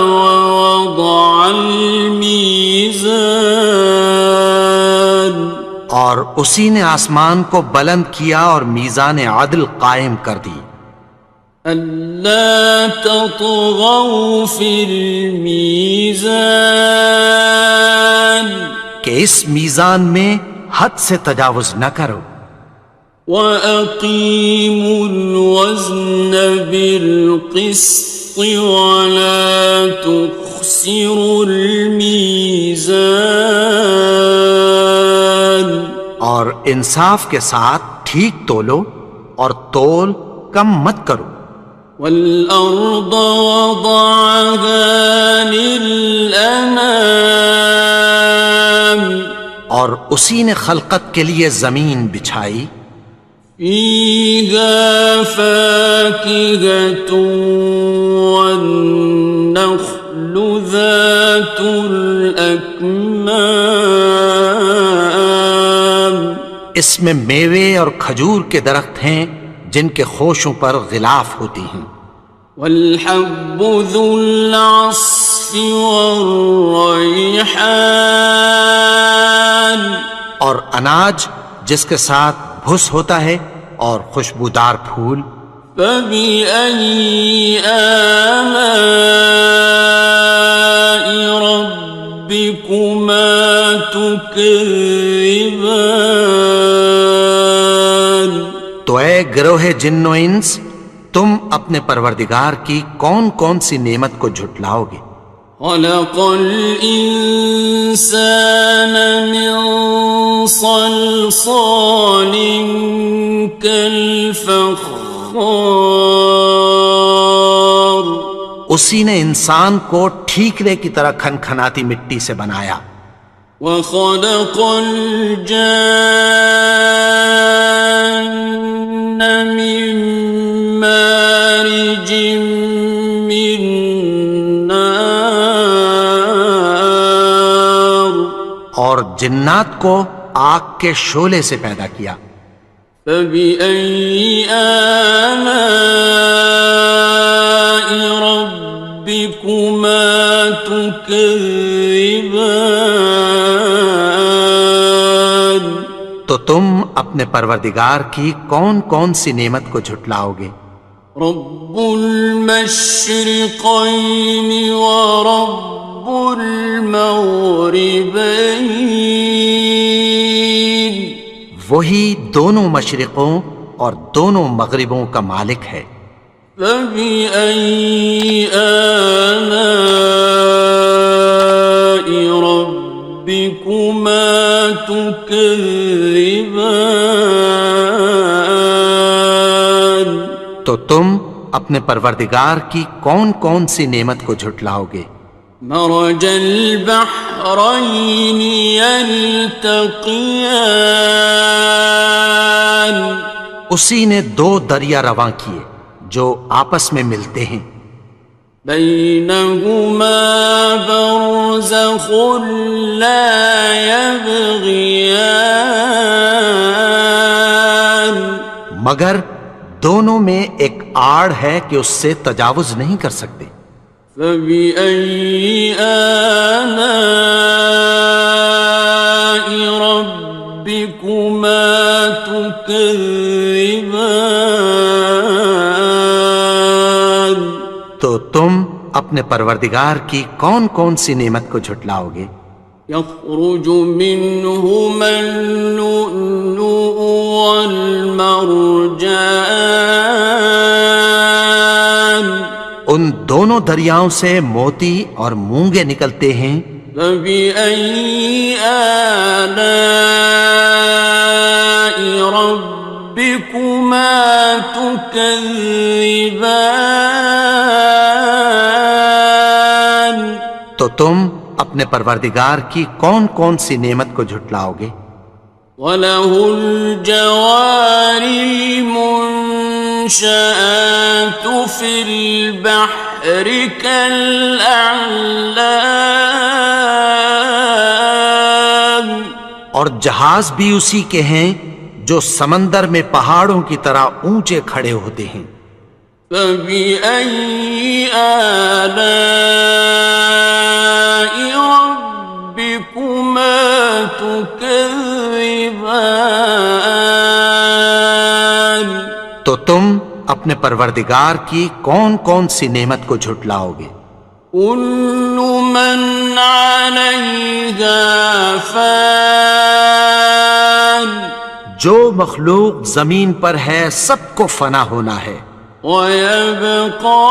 ووضع الميزان اور اسی نے آسمان کو بلند کیا اور میزان عدل قائم کر دی. ألا تطغوا في الميزان کہ اس میزان میں حد سے تجاوز نہ کرو. وَأَقِيمُوا الْوَزْنَ بِالْقِسْطِ وَلَا تُخْسِرُوا الْمِيزَانَ اور انصاف کے ساتھ ٹھیک تولو اور تول کم مت کرو. وَالْأَرْضَ وَضَعَهَا لِلْأَنَامِ اور اسی نے خلقت کے لیے زمین بچھائی. فِيهَا فَاكِهَةٌ وَالنَّخْلُ ذَاتُ الْأَكْمَامِ اس میں میوے اور کھجور کے درخت ہیں جن کے خوشوں پر غلاف ہوتی ہیں. وَالْحَبُّ ذُو الْعَصْفِ وَالرَّيْحَانِ اور اناج جس کے ساتھ بھس ہوتا ہے اور خوشبودار پھول. فَبِأَيِّ آلَاءِ رَبِّكُمَا تُكَذِّبَانِ تو اے گروہ جن و انس، تم اپنے پروردگار کی کون کون سی نعمت کو جھٹلاؤ گے؟ خلق الإنسان من صلصال كالفخار اسی نے انسان کو ٹھیکرے کی طرح کھنکھناتی مٹی سے بنایا. وخلق الجان من مارج من نار اور جنات کو آگ کے شعلے سے پیدا کیا. فبأي آلاء ربكما تكذبان تو تم اپنے پروردگار کی کون کون سی نعمت کو جھٹلاؤ گے؟ رب المشرقين ورب المغربين وہی دونوں مشرقوں اور دونوں مغربوں کا مالک ہے۔ فبأي آلاء ربكما تكذبان؟ تو تم اپنے پروردگار کی کون کون سی نعمت کو جھٹلاؤ گے؟ مرج البحرين يلتقيان، اسی نے دو دریا رواں کیے جو آپس میں ملتے ہیں، بينهما برزخ لا يبغيان، مگر دونوں میں ایک آڑ ہے کہ اس سے تجاوز نہیں کر سکتے۔ فبأي آلاء ربكما تكذبان؟ تو تم اپنے پروردگار کی کون کون سی نعمت کو جھٹلاؤ گے؟ يخرج منهما اللؤلؤ والمرجان، ان دونوں دریاؤں سے موتی اور مونگے نکلتے ہیں۔ فبأي آلاء ربكما تكذبان؟ تو تم اپنے پروردگار کی کون کون سی نعمت کو جھٹلاؤ گے؟ وَلَهُ الْجَوَارِ الْمُنشَآتُ فِي الْبَحْرِ كَالْأَعْلَامِ، اور جہاز بھی اسی کے ہیں جو سمندر میں پہاڑوں کی طرح اونچے کھڑے ہوتے ہیں۔ فَبِأَيِّ آلَاءِ رَبِّكُمَا تُكَذِّبَانِ؟ تو تم اپنے پروردگار کی کون کون سی نعمت کو جھٹلاؤ گے؟ كُلُّ مَنْ عَلَيْهَا فَانٍ، جو مخلوق زمین پر ہے سب کو فنا ہونا ہے، وَيَبْقَى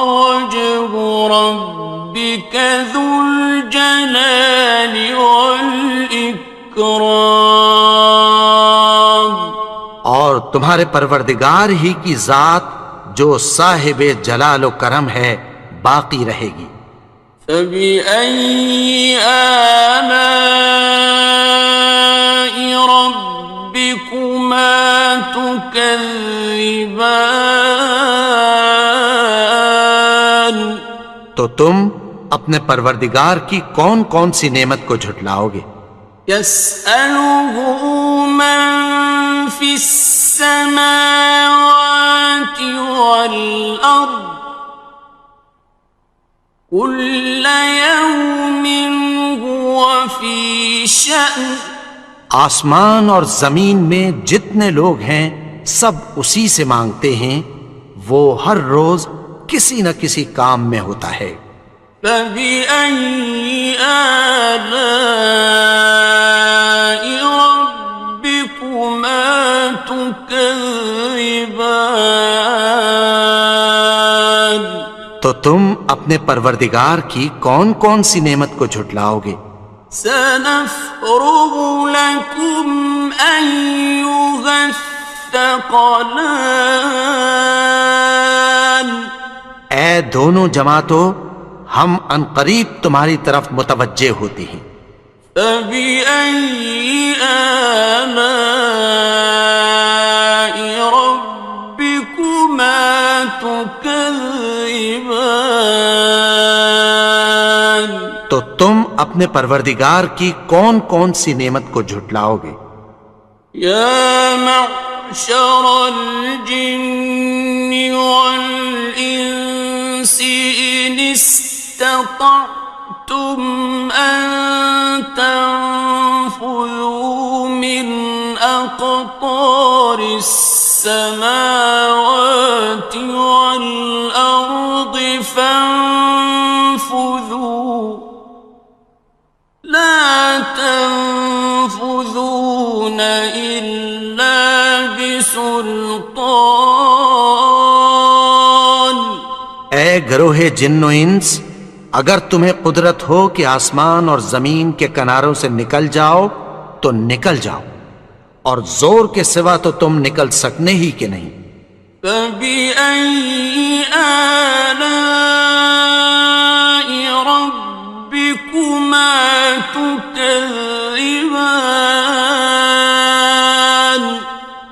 وَجْهُ رَبِّكَ ذُو الْجَلَالِ وَالْإِكْرَامِ، اور تمہارے پروردگار ہی کی ذات جو صاحب جلال و کرم ہے باقی رہے گی۔ فَبِأَيِّ آلَاءِ رَبِّكُمَا تُكَذِّبَانِ؟ تو تم اپنے پروردگار کی کون کون سی نعمت کو جھٹلاؤ گے؟ يَسْأَلُهُ مَن فِي السَّمَاوَاتِ وَالْأَرْضِ كُلَّ يَوْمٍ هُوَ فِي شَأْنٍ، آسمان اور زمین میں جتنے لوگ ہیں سب اسی سے مانگتے ہیں، وہ ہر روز کسی نہ کسی کام میں ہوتا ہے۔ فَبِأَيِّ آلَاءِ رَبِّكُمَا تُكَذِّبَانِ؟ تو تم اپنے پروردگار کی کون کون سی نعمت کو جھٹلاؤ گے؟ سَنَفْرُغُ لَكُمْ أَيُّهَ الثَّقَلَانِ، اے دونوں جماعتوں، ہم عنقریب تمہاری طرف متوجہ ہوتے ہیں۔ فَبِأَيِّ آلَاءِ رَبِّكُمَا تُكَذِّبَانِ؟ تو تم اپنے پروردگار کی کون کون سی نعمت کو جھٹلاؤ گے؟ يَا مَعْشَرَ الْجِنِّ وَالْإِنسِ إِنِ اسْتَطَعْتُمْ أَن تَنفُذُوا مِنْ أَقْطَارِ السَّمَاوَاتِ وَالْأَرْضِ فَانفُذُوا، لَا تَنفُذُونَ إِلَّا سلطان. اے گروہ جن و انس، اگر تمہیں قدرت ہو کہ آسمان اور زمین کے کناروں سے نکل جاؤ تو نکل جاؤ، اور زور کے سوا تو تم نکل سکنے ہی کہ نہیں. فَبِأَيِّ آلَاءِ رَبِّكُمَا تُكَذِّبَانِ.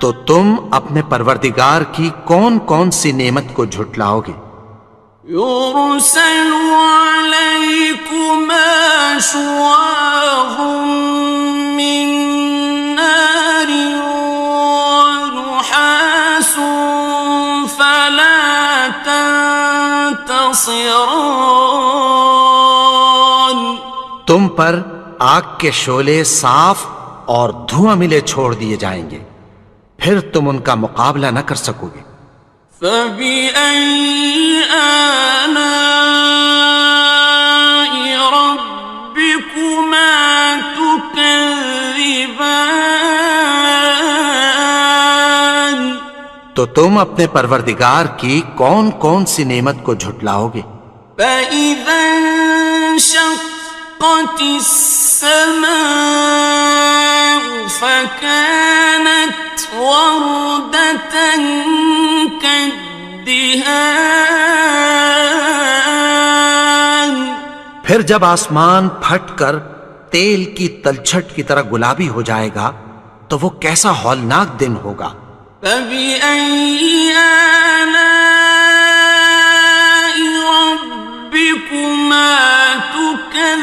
تو تم اپنے پروردگار کی کون کون سی نعمت کو جھٹلاؤ گے؟ يُرْسَلُ عَلَيْكُمَا شُوَاظٌ مِّن نَّارٍ وَنُحَاسٌ فَلَا تَنتَصِرَانِ. تم پر آگ کے شعلے صاف اور دھواں ملے چھوڑ دیے جائیں گے، پھر تم ان کا مقابلہ نہ کر سکو گے. فَبِأَيِّ آلَاءِ رَبِّكُمَا تُكَذِّبَانِ. تو تم اپنے پروردگار کی کون کون سی نعمت کو جھٹلاؤ گے؟ فَإِذَا انشَقَّتِ السَّمَاءُ فَكَانَتْ وَرْدَةً كَالدِّهَانِ. پھر جب آسمان پھٹ کر تیل کی تلچھٹ کی طرح گلابی ہو جائے گا تو وہ کیسا ہولناک دن ہوگا. فَبِأَيِّ آلَاءِ رَبِّكُمَا تُكَذِّبَانِ.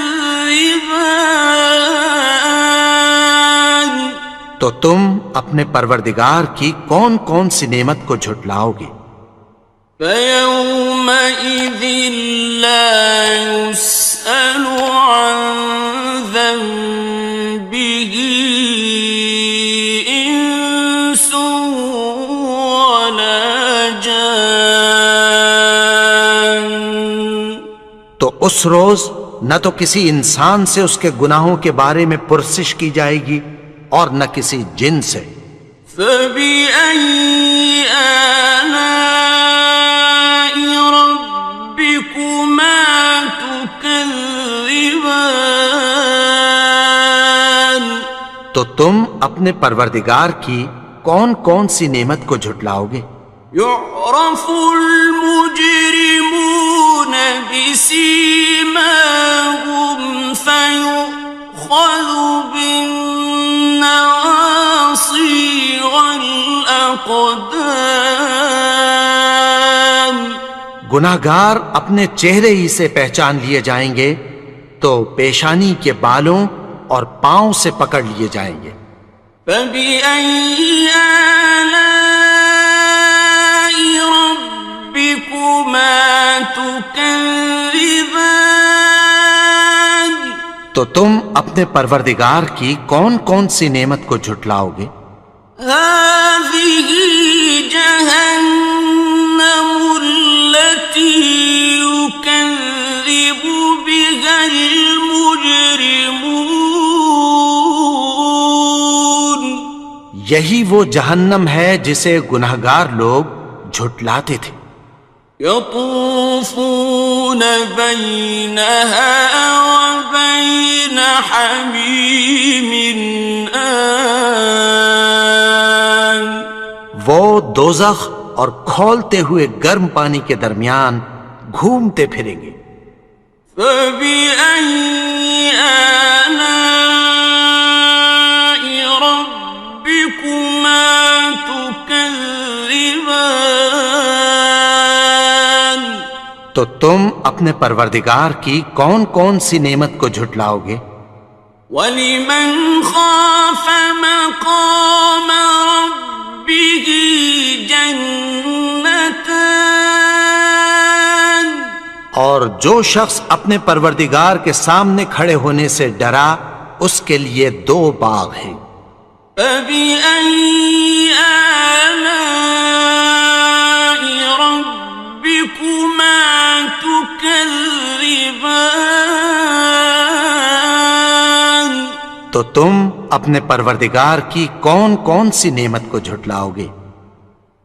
تو تم اپنے پروردگار کی کون کون سی نعمت کو جھٹلاؤ گے؟ فَيَوْمَئِذٍ لَا يُسْأَلُ عَنْ ذَنبِهِ إِنسٌ وَلَا جَانٌ. تو اس روز نہ تو کسی انسان سے اس کے گناہوں کے بارے میں پرسش کی جائے گی اور نہ کسی جن سے. فَبِأَيِّ آلَاءِ رَبِّكُمَا تُكَذِّبَانِ. تو تم اپنے پروردگار کی کون کون سی نعمت کو جھٹلاؤ گے؟ يُعْرَفُ الْمُجْرِمُونَ بِسِيمَاهُمْ فَيُؤْخَذُ بِالنَّوَاصِي وَالْأَقْدَامِ. گناہگار اپنے چہرے ہی سے پہچان لیے جائیں گے تو پیشانی کے بالوں اور پاؤں سے پکڑ لیے جائیں گے. فَبِأَيِّ آلَاءِ رَبِّكُمَا تُكَذِّبَانِ. تو تم اپنے پروردگار کی کون کون سی نعمت کو جھٹلاؤ گے؟ هَٰذِهِ جَهَنَّمُ الَّتِي يُكَذِّبُ بِهَا الْمُجْرِمُونَ. یہی وہ جہنم ہے جسے گناہگار لوگ جھٹلاتے تھے. يَطُوفُونَ بَيْنَهَا وَبَيْنَ حَمِيمٍ آنٍ. وہ دوزخ اور کھولتے ہوئے گرم پانی کے درمیان گھومتے پھریں گے. فَبِأَيِّ آلَاءِ رَبِّكُمَا تُكَذِّبَانِ. تو تم اپنے پروردگار کی کون کون سی نعمت کو جھٹلاؤ گے؟ وَلِمَنْ خَافَ مَقَامَ رَبِّهِ جَنَّتَانِ. اور جو شخص اپنے پروردگار کے سامنے کھڑے ہونے سے ڈرا اس کے لیے 2 باغ ہیں. فَبِأَيِّ آلَاءِ رَبِّكُمَا تُكَذِّبَانِ. تو تم اپنے پروردگار کی کون کون سی نعمت کو جھٹلاؤ گے؟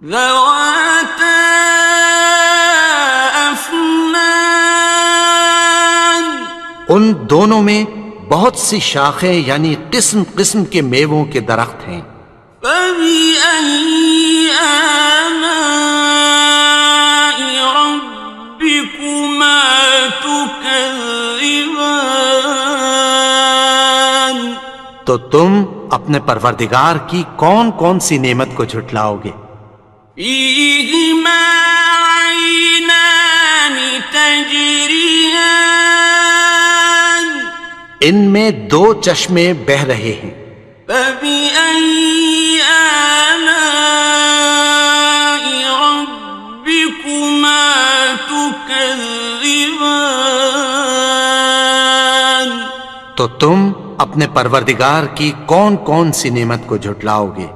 ذواتا افنان ان دونوں میں بہت سی شاخیں یعنی قسم قسم کے میووں کے درخت ہیں. فبأي آلاء ربكما تكذبان تو تم اپنے پروردگار کی کون کون سی نعمت کو جھٹلاؤ گے؟ فيهما عينان تجريان ان میں دو چشمے بہہ رہے ہیں. فبأي آلاء ربكما تكذبان تو تم اپنے پروردگار کی کون کون سی نعمت کو جھٹلاؤ گے؟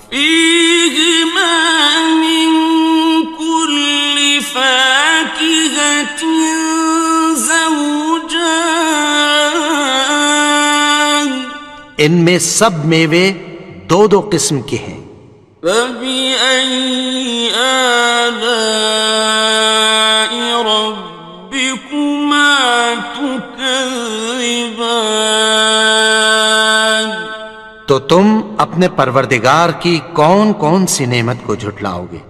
فيهما من كل فاكهة زوجان ان میں سب میوے دو دو قسم کے ہیں. فبأي آلاء ربكما تكذبان تو تم اپنے پروردگار کی کون کون سی نعمت کو جھٹلاؤ گے؟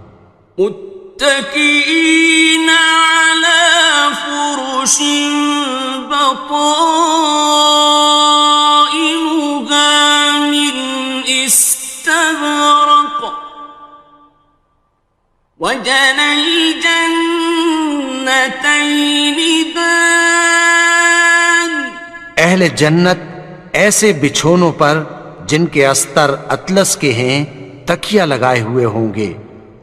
متكئين على فرش بطائنها من استبرق وجنى الجنتين دان اہل جنت ایسے بچھونوں پر جن کے استر اطلس کے ہیں تکیہ لگائے ہوئے ہوں گے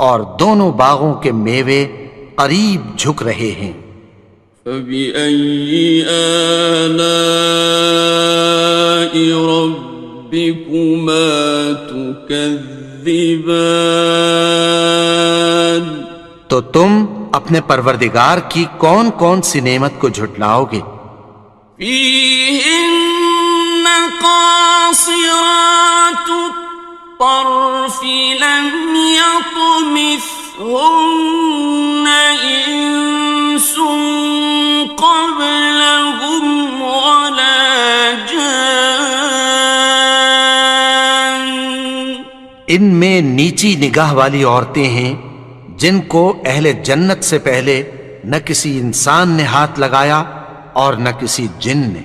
اور دونوں باغوں کے میوے قریب جھک رہے ہیں. فبأي آلاء ربكما تكذبان تو تم اپنے پروردگار کی کون کون سی نعمت کو جھٹلاؤ گے؟ فيهن قاصرات الطرف لم يطمثهن إنس قبلهم ولا جان ان میں نیچی نگاہ والی عورتیں ہیں جن کو اہل جنت سے پہلے نہ کسی انسان نے ہاتھ لگایا اور نہ کسی جن نے.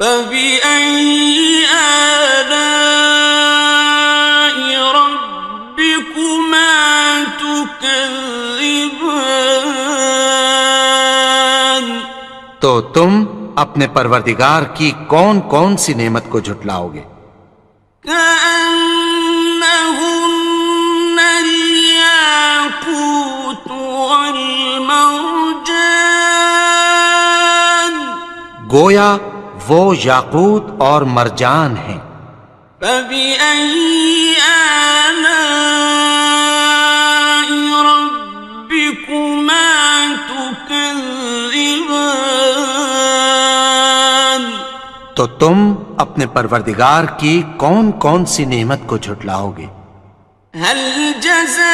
فبأي آلاء ربكما تكذبان تو تم اپنے پروردگار کی کون کون سی نعمت کو جھٹلاؤ گے؟ كأنهن الياقوت والمرجان گویا وہ یاقوت اور مرجان ہیں. فبأي آلاء ربكما تكذبان تو تم اپنے پروردگار کی کون کون سی نعمت کو جھٹلاؤ گے؟ هل جزاء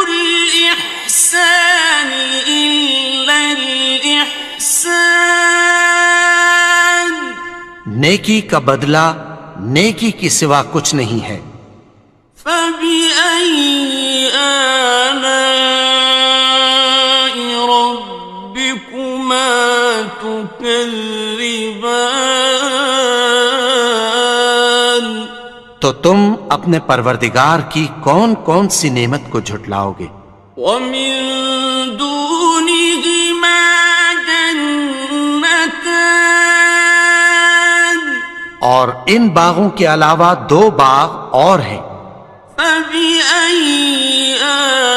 الإحسان إلا الإحسان نیکی کا بدلہ نیکی کی سوا کچھ نہیں ہے. فبأي آلاء ربكما تكذبان تو تم اپنے پروردگار کی کون کون سی نعمت کو جھٹلاؤ گے؟ ومن دونهما جنتان اور ان باغوں کے علاوہ دو باغ اور ہیں. فبأي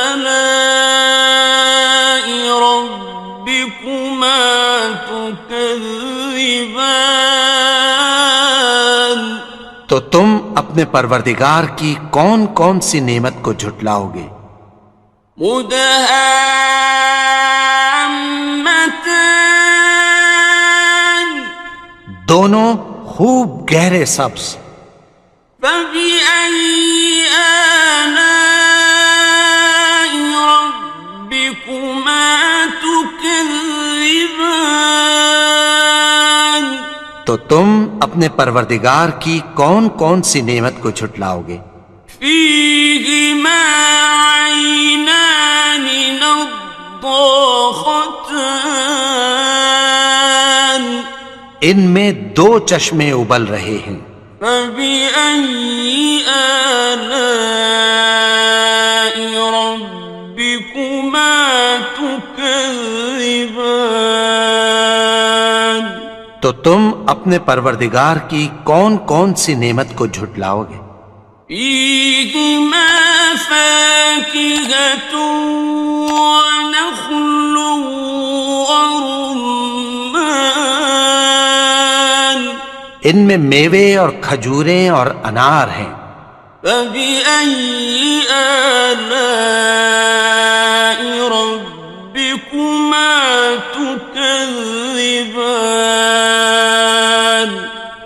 آلاء ربكما تكذبان تو تم اپنے پروردگار کی کون کون سی نعمت کو جھٹلاؤ گے؟ مدهامتان دونوں خوب گہرے سبز. فبأي آلاء تو تم اپنے پروردگار کی کون کون سی نعمت کو جھٹلاؤ گے؟ فيهما عينان نضاختان ان میں دو چشمے ابل رہے ہیں، فبأي آلاء ربكما تكذبان تو تم اپنے پروردگار کی کون کون سی نعمت کو جھٹلاؤ گے؟ فيهما فاكهة ونخل ورمان ان میں میوے اور کھجوریں اور انار ہیں، فبأي آلاء ربكما تكذبان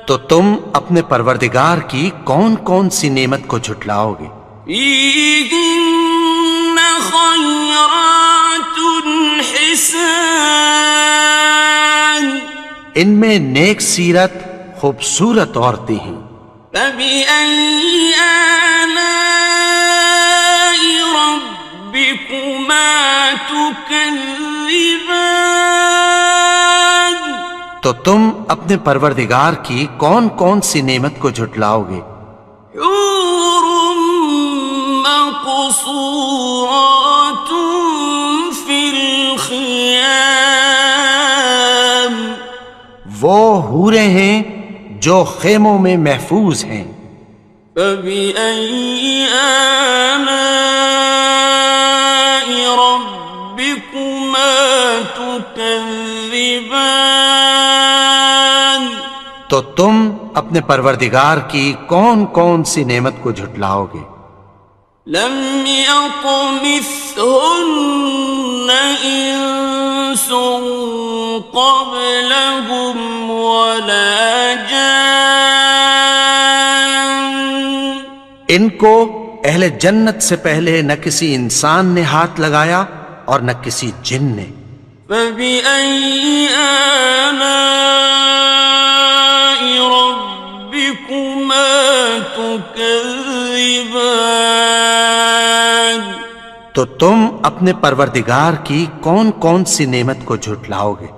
تو تم اپنے پروردگار کی کون کون سی نعمت کو جھٹلاؤ گے؟ فيهن خيرات حسان ان میں نیک سیرت خوبصورت عورتیں ہیں، فبأي آلاء ربكما تكذبان تو تم اپنے پروردگار کی کون کون سی نعمت کو جھٹلاؤ گے؟ حور مقصورات في الخيام وہ حوریں ہیں جو خیموں میں محفوظ ہیں، فبأي آلاء ربكما تكذبان تو تم اپنے پروردگار کی کون کون سی نعمت کو جھٹلاؤ گے؟ لم يطمثهن إنس قبلهم ولا جان ان کو اہل جنت سے پہلے نہ کسی انسان نے ہاتھ لگایا اور نہ کسی جن نے، فبأي آلاء ربكما تكذبان تو تم اپنے پروردگار کی کون کون سی نعمت کو جھٹلاؤ گے؟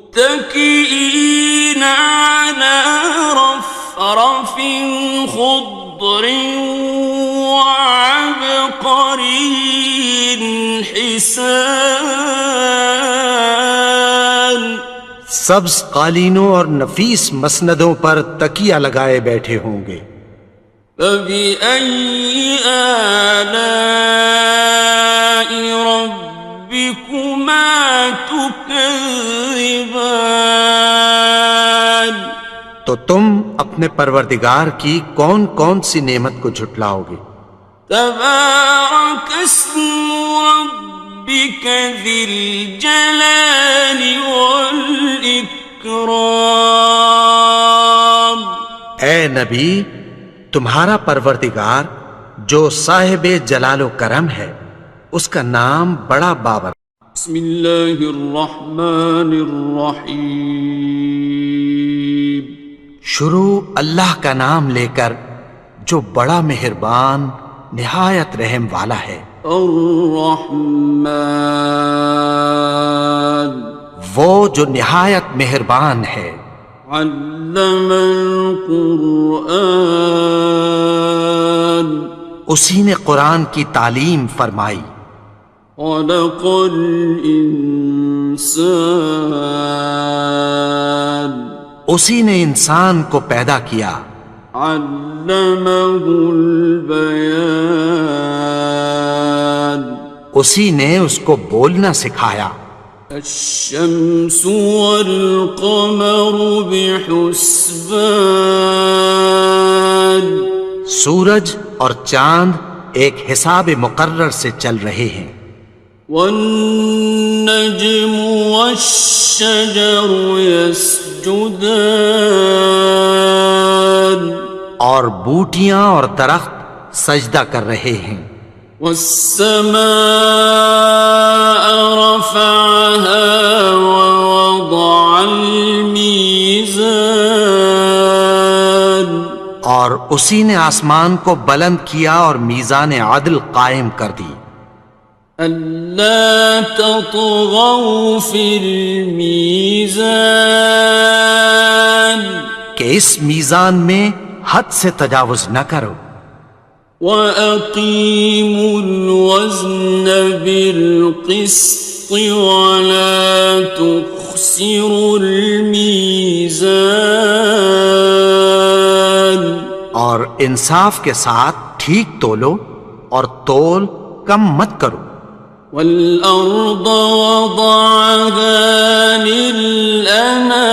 متكئين على رفرف خضر وعبقري حسان سبز قالینوں اور نفیس مسندوں پر تکیہ لگائے بیٹھے ہوں گے، فبأي آلاء ربكما تكذبان تو تم اپنے پروردگار کی کون کون سی نعمت کو جھٹلاؤ گے؟ تبارك اسم ربك ذي الجلال والإكرام اے نبی، تمہارا پروردگار جو صاحب جلال و کرم ہے، اس کا نام بڑا بابر۔ بسم الله الرحمن الرحيم شروع اللہ کا نام لے کر جو بڑا مہربان نہایت رحم والا ہے۔ الرحمن وہ جو نہایت مہربان ہے، علم القرآن اسی نے قرآن کی تعلیم فرمائی، خلق الإنسان اسی نے انسان کو پیدا کیا، علمه البيان اسی نے اس کو بولنا سکھایا، الشمس والقمر بحسبان سورج اور چاند ایک حساب مقرر سے چل رہے ہیں، والنجم والشجر يسجدان اور بوٹیاں اور درخت سجدہ کر رہے ہیں، والسماء رفعها ووضع الميزان اور اسی نے آسمان کو بلند کیا اور میزان عدل قائم کر دی ألا تطغوا في الميزان کہ اس میزان میں حد سے تجاوز نہ کرو وأقيموا الوزن بالقسط ولا تخسروا الميزان اور انصاف کے ساتھ ٹھیک تولو اور تول کم مت کرو والأرض وضعها للأنام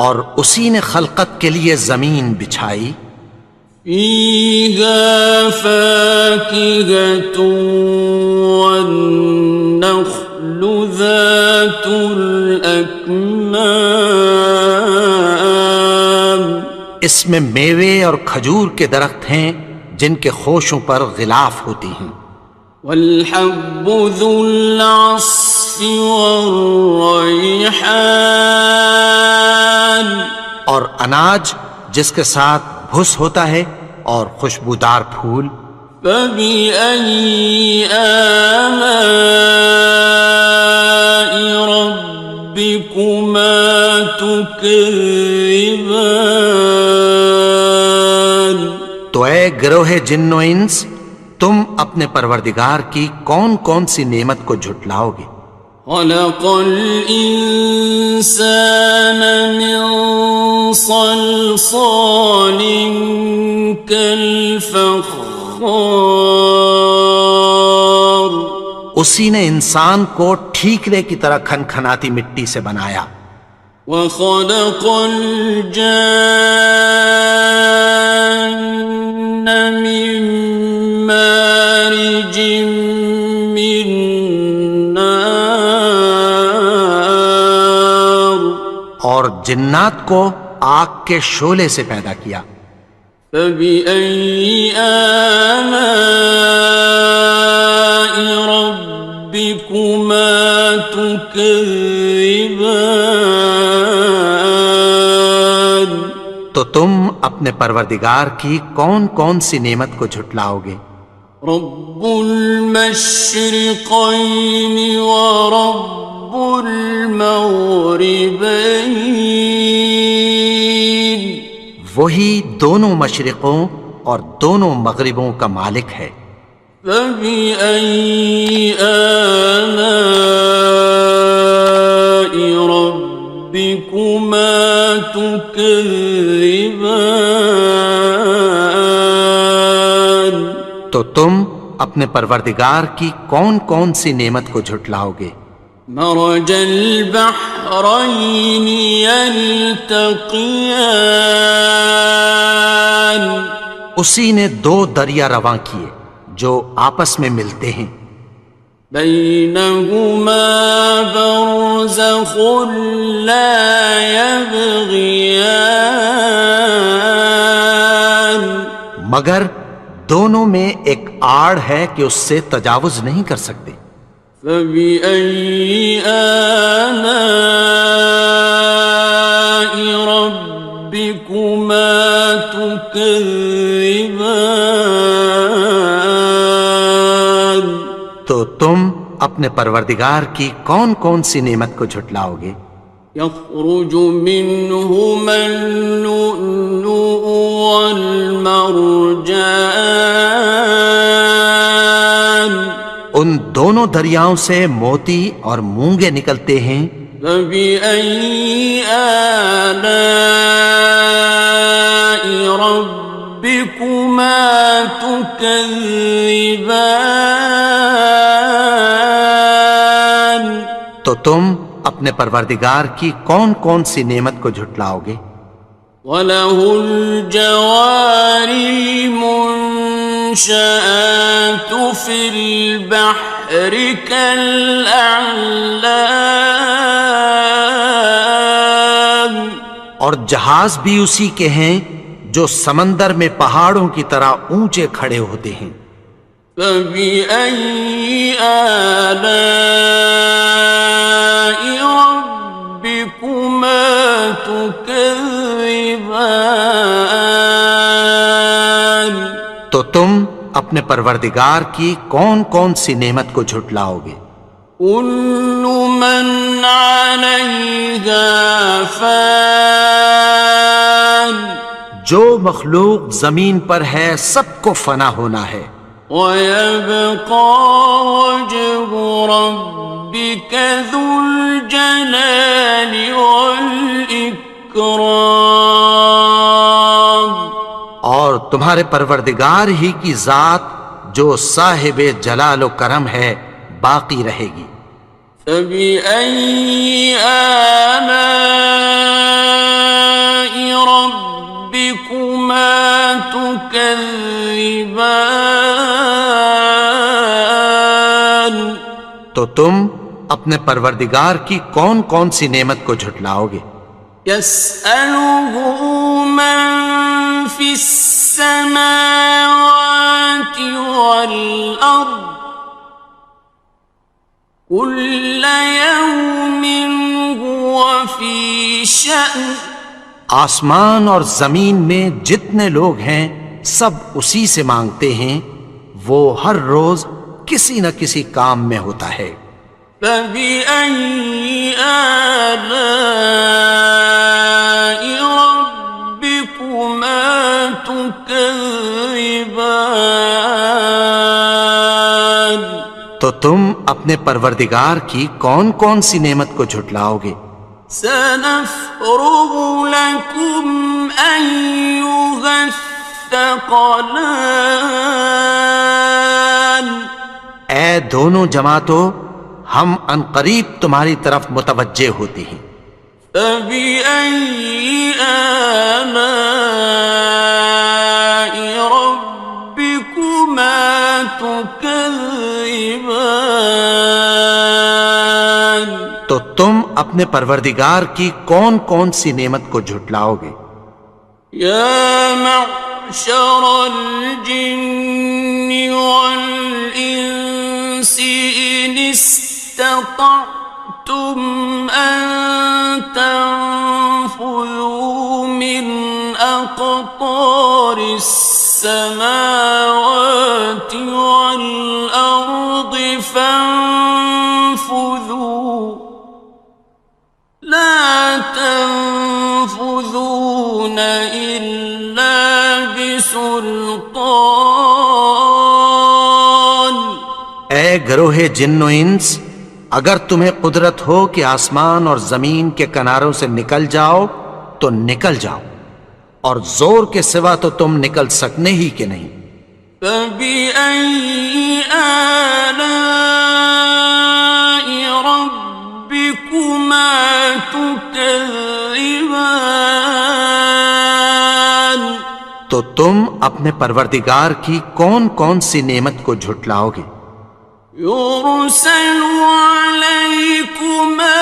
اور اسی نے خلقت کے لیے زمین بچھائی فيها فاكهة والنخل ذات الأكمام اس میں میوے اور کھجور کے درخت ہیں جن کے خوشوں پر غلاف ہوتی ہیں والحب ذو العصف والريحان اور اناج جس کے ساتھ بھس ہوتا ہے اور خوشبودار پھول فبأي آلاء ربكما تكذبان تو اے گروہ جن و انس تم اپنے پروردگار کی کون کون سی نعمت کو جھٹلاؤ گے خلق الإنسان من صلصال كالفخار اسی نے انسان کو ٹھیکرے کی طرح کھنکھناتی مٹی سے بنایا وخلق الجان من مارج من نار اور جنات کو آگ کے شعلے سے پیدا کیا فبأي آلاء ربكما تكذبان تو تم اپنے پروردگار کی کون کون سی نعمت کو جھٹلاؤ گے رب المشرقين ورب المغربين وہی دونوں مشرقوں اور دونوں مغربوں کا مالک ہے فبأي آلاء ربكما تكذبان تو تم اپنے پروردگار کی کون کون سی نعمت کو جھٹلاؤ گے مرج البحرين يلتقيان اسی نے دو دریا رواں کیے جو آپس میں ملتے ہیں بينهما برزخ لا يبغيان مگر دونوں میں ایک آڑ ہے کہ اس سے تجاوز نہیں کر سکتے فبأي آلاء ربكما تكذبان تو تم اپنے پروردگار کی کون کون سی نعمت کو جھٹلاؤ گے يخرج منهما اللؤلؤ والمرجان ان دونوں دریاؤں سے موتی اور مونگے نکلتے ہیں فبأي آلاء ربكما تكذبان تو تم اپنے پروردگار کی کون کون سی نعمت کو جھٹلاؤ گے وَلَهُ الْجَوَارِ الْمُنشَآتُ فِي الْبَحْرِ كَالْأَعْلَامِ اور جہاز بھی اسی کے ہیں جو سمندر میں پہاڑوں کی طرح اونچے کھڑے ہوتے ہیں فَبِأَيِّ آلَاءِ رَبِّكُمَا تُكَذِّبَانِ تم اپنے پروردگار کی کون کون سی نعمت کو جھٹلاؤ گے؟ كل من عليها فان جو مخلوق زمین پر ہے سب کو فنا ہونا ہے، ويبقى وجه ربك ذو الجلال والإكرام اور تمہارے پروردگار ہی کی ذات جو صاحب جلال و کرم ہے باقی رہے گی۔ فبأي آلاء ربكما تكذبان تو تم اپنے پروردگار کی کون کون سی نعمت کو جھٹلاؤ گے؟ يسأله من في السماوات والأرض كل يوم هو في شأن آسمان اور زمین میں جتنے لوگ ہیں سب اسی سے مانگتے ہیں، وہ ہر روز کسی نہ کسی کام میں ہوتا ہے۔ فبأي آلاء ربكما تكذبان تو تم اپنے پروردگار کی کون کون سی نعمت کو جھٹلاؤ گے؟ سنفرغ لكم أيها الثقلان اے دونوں جماعتوں، ہم عنقریب تمہاری طرف متوجہ ہوتے ہیں۔ فبأي آلاء ربكما تكذبان تو تم اپنے پروردگار کی کون کون سی نعمت کو جھٹلاؤ گے؟ يا معشر الجن والإنس إن استطعتم أن تنفذوا من أقطار السماوات والأرض فانفذوا لا تنفذون إلا بسلطان اے گروہ جن و انس، اگر تمہیں قدرت ہو کہ آسمان اور زمین کے کناروں سے نکل جاؤ تو نکل جاؤ، اور زور کے سوا تو تم نکل سکنے ہی کہ نہیں۔ فبأي آلاء ربكما تكذبان تو تم اپنے پروردگار کی کون کون سی نعمت کو جھٹلاؤ گے؟ يرسل عليكما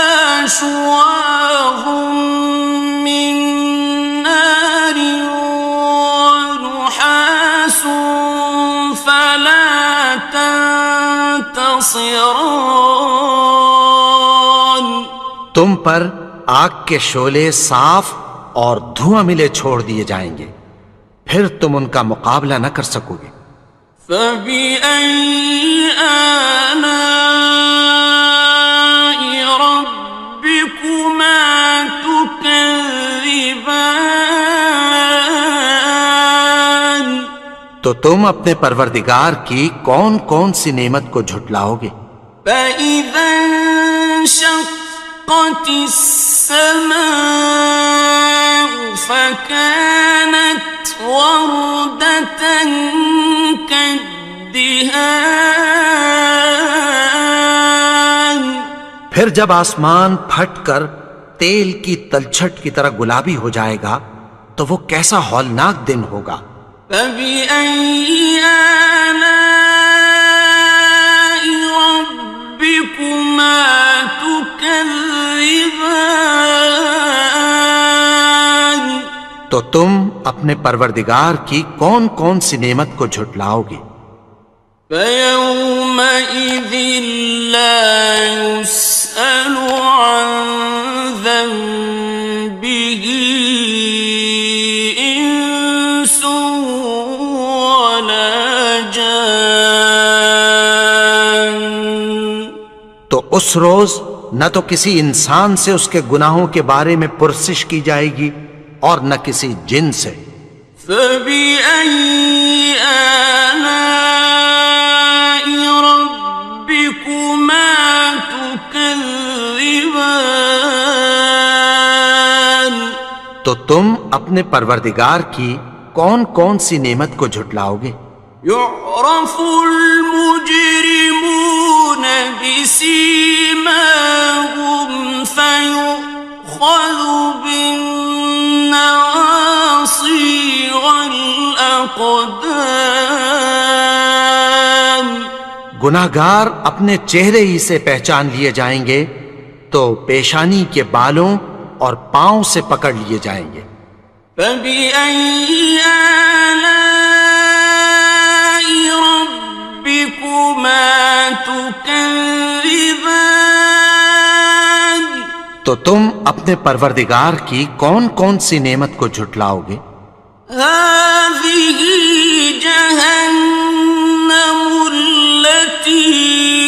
شواظ من نار ونحاس فلا تنتصران تم پر آگ کے شعلے صاف اور دھواں ملے چھوڑ دیے جائیں گے، پھر تم ان کا مقابلہ نہ کر سکو گے۔ فبأي آلاء ربكما تكذبان تو تم اپنے پروردگار کی کون کون سی نعمت کو جھٹلاؤ گے؟ فإذا انشقت السماء فكانت وردة كالدهان پھر جب آسمان پھٹ کر تیل کی تلچھٹ کی طرح گلابی ہو جائے گا تو وہ کیسا ہولناک دن ہوگا۔ فبأي آلاء ربكما تكذبان تو تم اپنے پروردگار کی کون کون سی نعمت کو جھٹلاؤ گے؟ فيومئذ لا يسأل عن ذنبه إنس ولا اس روز نہ تو کسی انسان سے اس کے گناہوں کے بارے میں پرسش کی جائے گی اور نہ کسی جن سے. فَبِأَيِّ آلَاءِ رَبِّكُمَا تُكَذِّبَانِ تو تم اپنے پروردگار کی کون کون سی نعمت کو جھٹلاؤ گے؟ يُعْرَفُ الْمُجْرِمُونَ بِسِيمَاهُمْ فَيُؤْخَذُ بِالنَّوَاصِي وَالْأَقْدَامِ گناہگار اپنے چہرے ہی سے پہچان لیے جائیں گے تو پیشانی کے بالوں اور پاؤں سے پکڑ لیے جائیں گے. فَبِأَيِّ آلَاءِ رَبِّكُمَا تُكَذِّبَانِ تو تم اپنے پروردگار کی کون کون سی نعمت کو جھٹلاؤ گے؟ هَٰذِهِ جَهَنَّمُ الَّتِي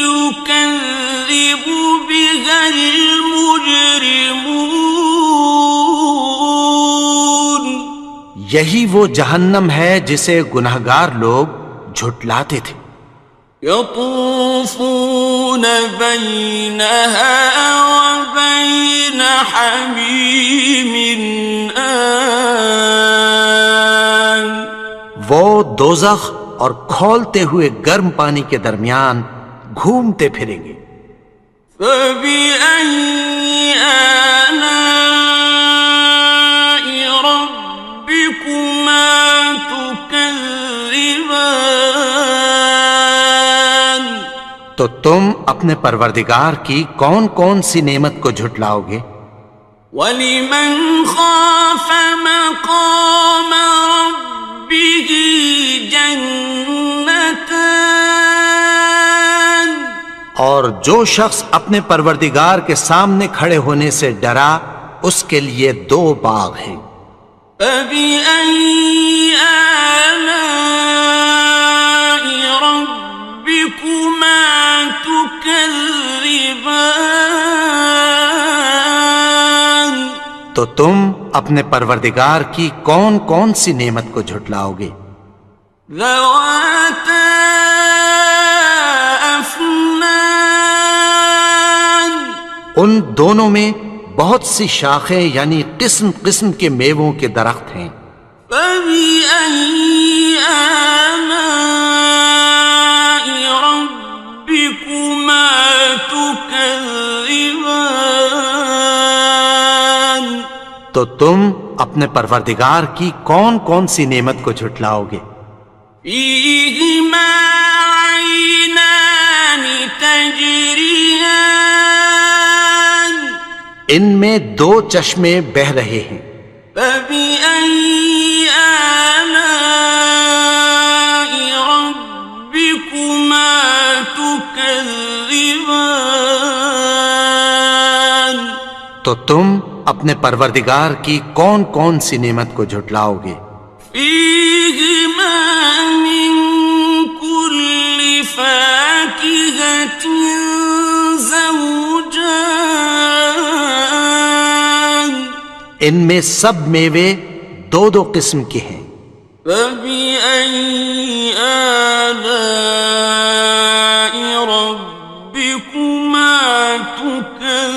يُكَذِّبُ بِهَا الْمُجْرِمُونَ یہی وہ جہنم ہے جسے گناہگار لوگ جھٹلاتے تھے. يطوفون بينها وبين حميم آن وہ دوزخ اور کھولتے ہوئے گرم پانی کے درمیان گھومتے پھریں گے. فبأي آلاء ربكما تكذبان تو تم اپنے پروردگار کی کون کون سی نعمت کو جھٹلاؤ گے؟ وَلِمَنْ خَافَ مَقَامَ رَبِّهِ جَنَّتَانِ اور جو شخص اپنے پروردگار کے سامنے کھڑے ہونے سے ڈرا اس کے لیے 2 باغ ہیں. فَبِأَيِّ آلَاءِ رَبِّكُمَا تُكَذِّبَانِ تو تم اپنے پروردگار کی کون کون سی نعمت کو جھٹلاؤ گے؟ ذَوَاتَا أَفْنَانٍ ان دونوں میں بہت سی شاخیں یعنی قسم قسم کے میووں کے درخت ہیں. فَبِأَيِّ آلَاءِ رَبِّكُمَا تُكَذِّبَانِ تو تم اپنے پروردگار کی کون کون سی نعمت کو جھٹلاؤ گے؟ فِيهِمَا عَيْنَانِ تَجْرِيَانِ ان میں 2 چشمے بہہ رہے ہیں. فَبِأَيِّ آلَاءِ رَبِّكُمَا تُكَذِّبَانِ تو تم اپنے پروردگار کی کون کون سی نعمت کو جھٹلاؤ گے؟ فِيهِمَا مِن كُلِّ فَاكِهَةٍ زَوْجَانِ ان میں سب میوے 2 قسم کے ہیں. فَبِأَيِّ آلَاءِ رَبِّكُمَا تُكَذِّبَانِ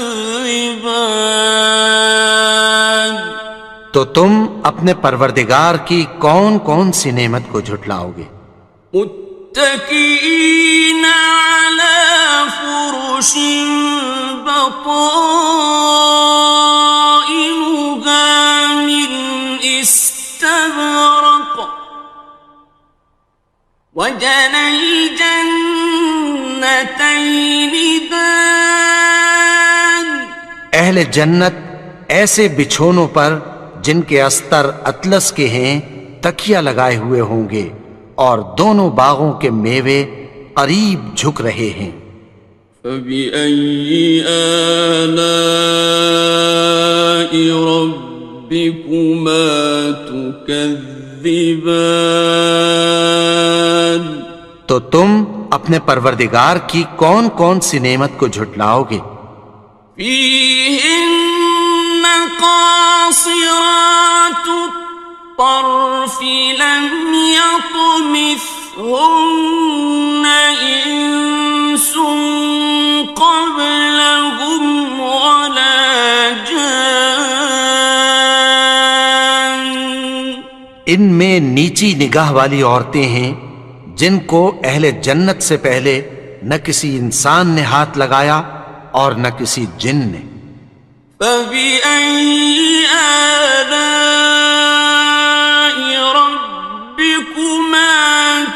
تو تم اپنے پروردگار کی کون کون سی نعمت کو جھٹلاؤ گے؟ متكئين على فرش بطائنها من استبرق وجنى الجنتين دان اہل جنت ایسے بچھونوں پر جن کے استر اطلس کے ہیں تکیہ لگائے ہوئے ہوں گے اور دونوں باغوں کے میوے قریب جھک رہے ہیں. فَبِأَيِّ آلَاءِ رَبِّكُمَا تُكَذِّبَانِ تو تم اپنے پروردگار کی کون کون سی نعمت کو جھٹلاؤ گے؟ فيهن قاصرات الطرف لم يطمثهن إنس قبلهم ولا جان. ان میں نیچی نگاہ والی عورتیں ہیں جن کو اہل جنت سے پہلے نہ کسی انسان نے ہاتھ لگایا اور نہ کسی جن نے. فبأي آلاء ربكما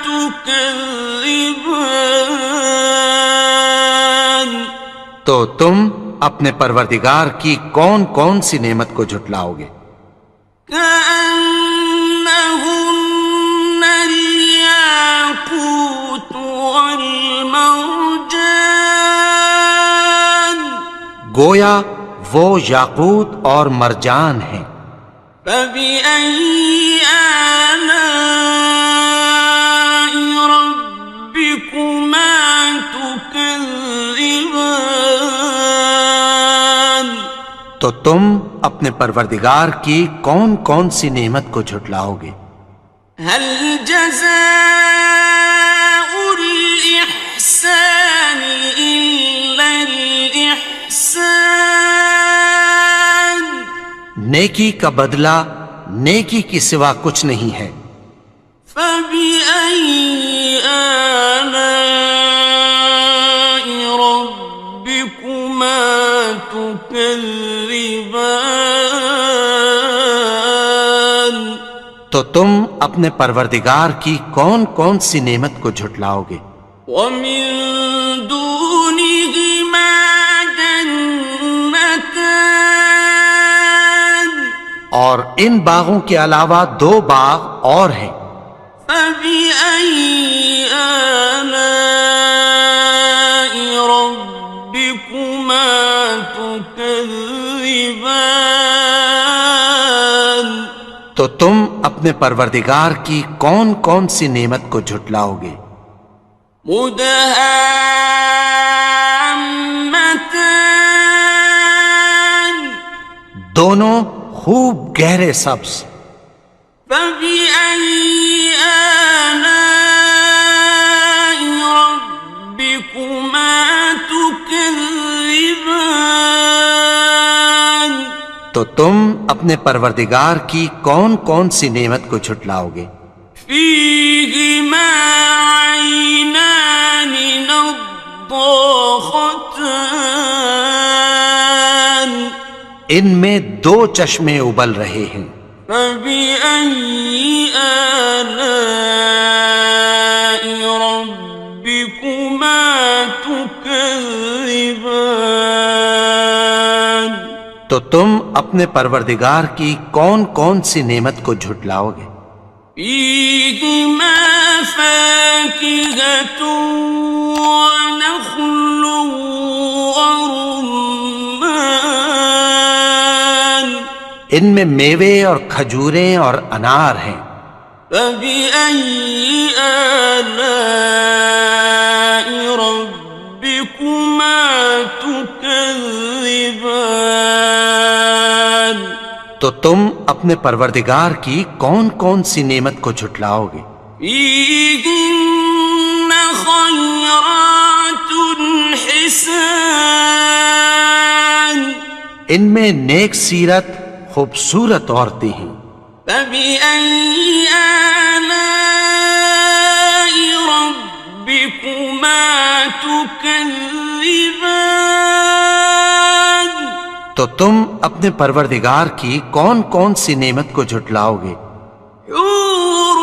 تكذبان. تو تم اپنے پروردگار کی کون کون سی نعمت کو جھٹلاؤ گے؟ كأنهن الياقوت والمرجان. گویا وہ یاقوت اور مرجان ہیں. فبأي آلاء ربكما تكذبان. تو تم اپنے پروردگار کی کون کون سی نعمت کو جھٹلاؤ گے؟ هل جزاء الإحسان إلا الإحسان. نیکی کا بدلہ نیکی کی سوا کچھ نہیں ہے. فبأي آلاء ربكما تكذبان. تو تم اپنے پروردگار کی کون کون سی نعمت کو جھٹلاؤ گے؟ ومن دونهما جنتان. اور ان باغوں کے علاوہ دو باغ اور ہیں. فبأي آلاء ربكما تكذبان. تو تم اپنے پروردگار کی کون کون سی نعمت کو جھٹلاؤ گے؟ مدهامتان. دونوں خوب گہرے سبز. فبأي آلاء ربكما تكذبان. تو تم اپنے پروردگار کی کون کون سی نعمت کو جھٹلاؤ گے؟ فيهما عينان نضاختان. ان میں دو چشمے ابل رہے ہیں. فبأي آلاء ربكما تكذبان. تو تم اپنے پروردگار کی کون کون سی نعمت کو جھٹلاؤ گے؟ فيهما فاكهة ونخل ورمان. ان میں میوے اور کھجوریں اور انار ہیں. فبأي آلاء ربكما تكذبان. تو تم اپنے پروردگار کی کون کون سی نعمت کو جھٹلاؤ گے؟ فيهن خيرات حسان. ان میں نیک سیرت خوبصورت عورتیں ہیں. فبأي آلاء ربكما تكذبان. تو تم اپنے پروردگار کی کون کون سی نعمت کو جھٹلاؤ گے؟ حور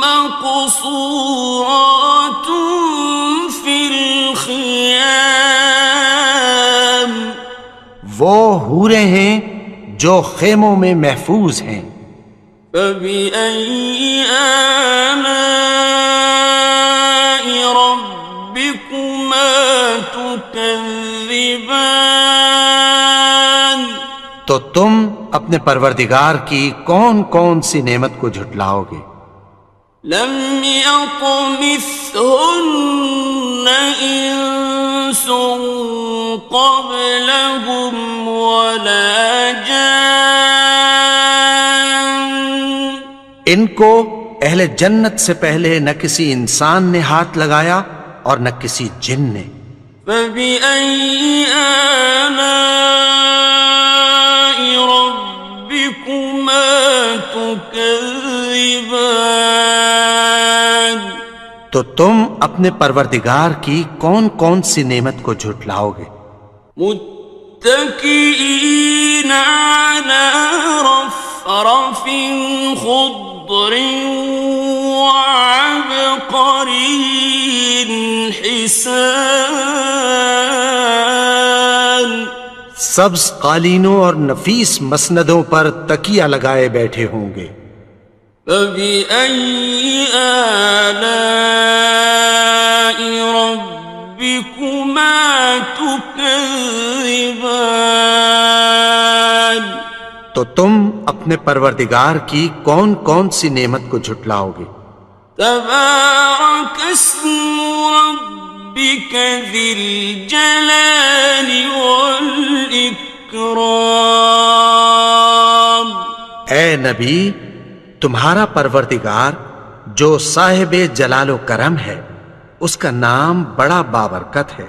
مقصورات في الخيام. وہ حوریں ہیں جو خیموں میں محفوظ ہیں. فبأي آلاء ربكما تكذبان. تو تم اپنے پروردگار کی کون کون سی نعمت کو جھٹلاؤ گے؟ لم يطمثهن إنس قبلهم ولا جان ان کو اہل جنت سے پہلے نہ کسی انسان نے ہاتھ لگایا اور نہ کسی جن نے. فبأي آلاء ربكما تكذبان تو تم اپنے پروردگار کی کون کون سی نعمت کو جھٹلاؤ گے؟ متكئين على رفرف خضر وعبقري حسان سبز قالینوں اور نفیس مسندوں پر تکیہ لگائے بیٹھے ہوں گے. فبأي آلاء ربكما تكذبان تو تم اپنے پروردگار کی کون کون سی نعمت کو جھٹلاؤ گے؟ تبارك اسم ربك ذي الجلال والإكرام. اے نبی، تمہارا پروردگار جو صاحب جلال و کرم ہے، اس کا نام بڑا بابرکت ہے.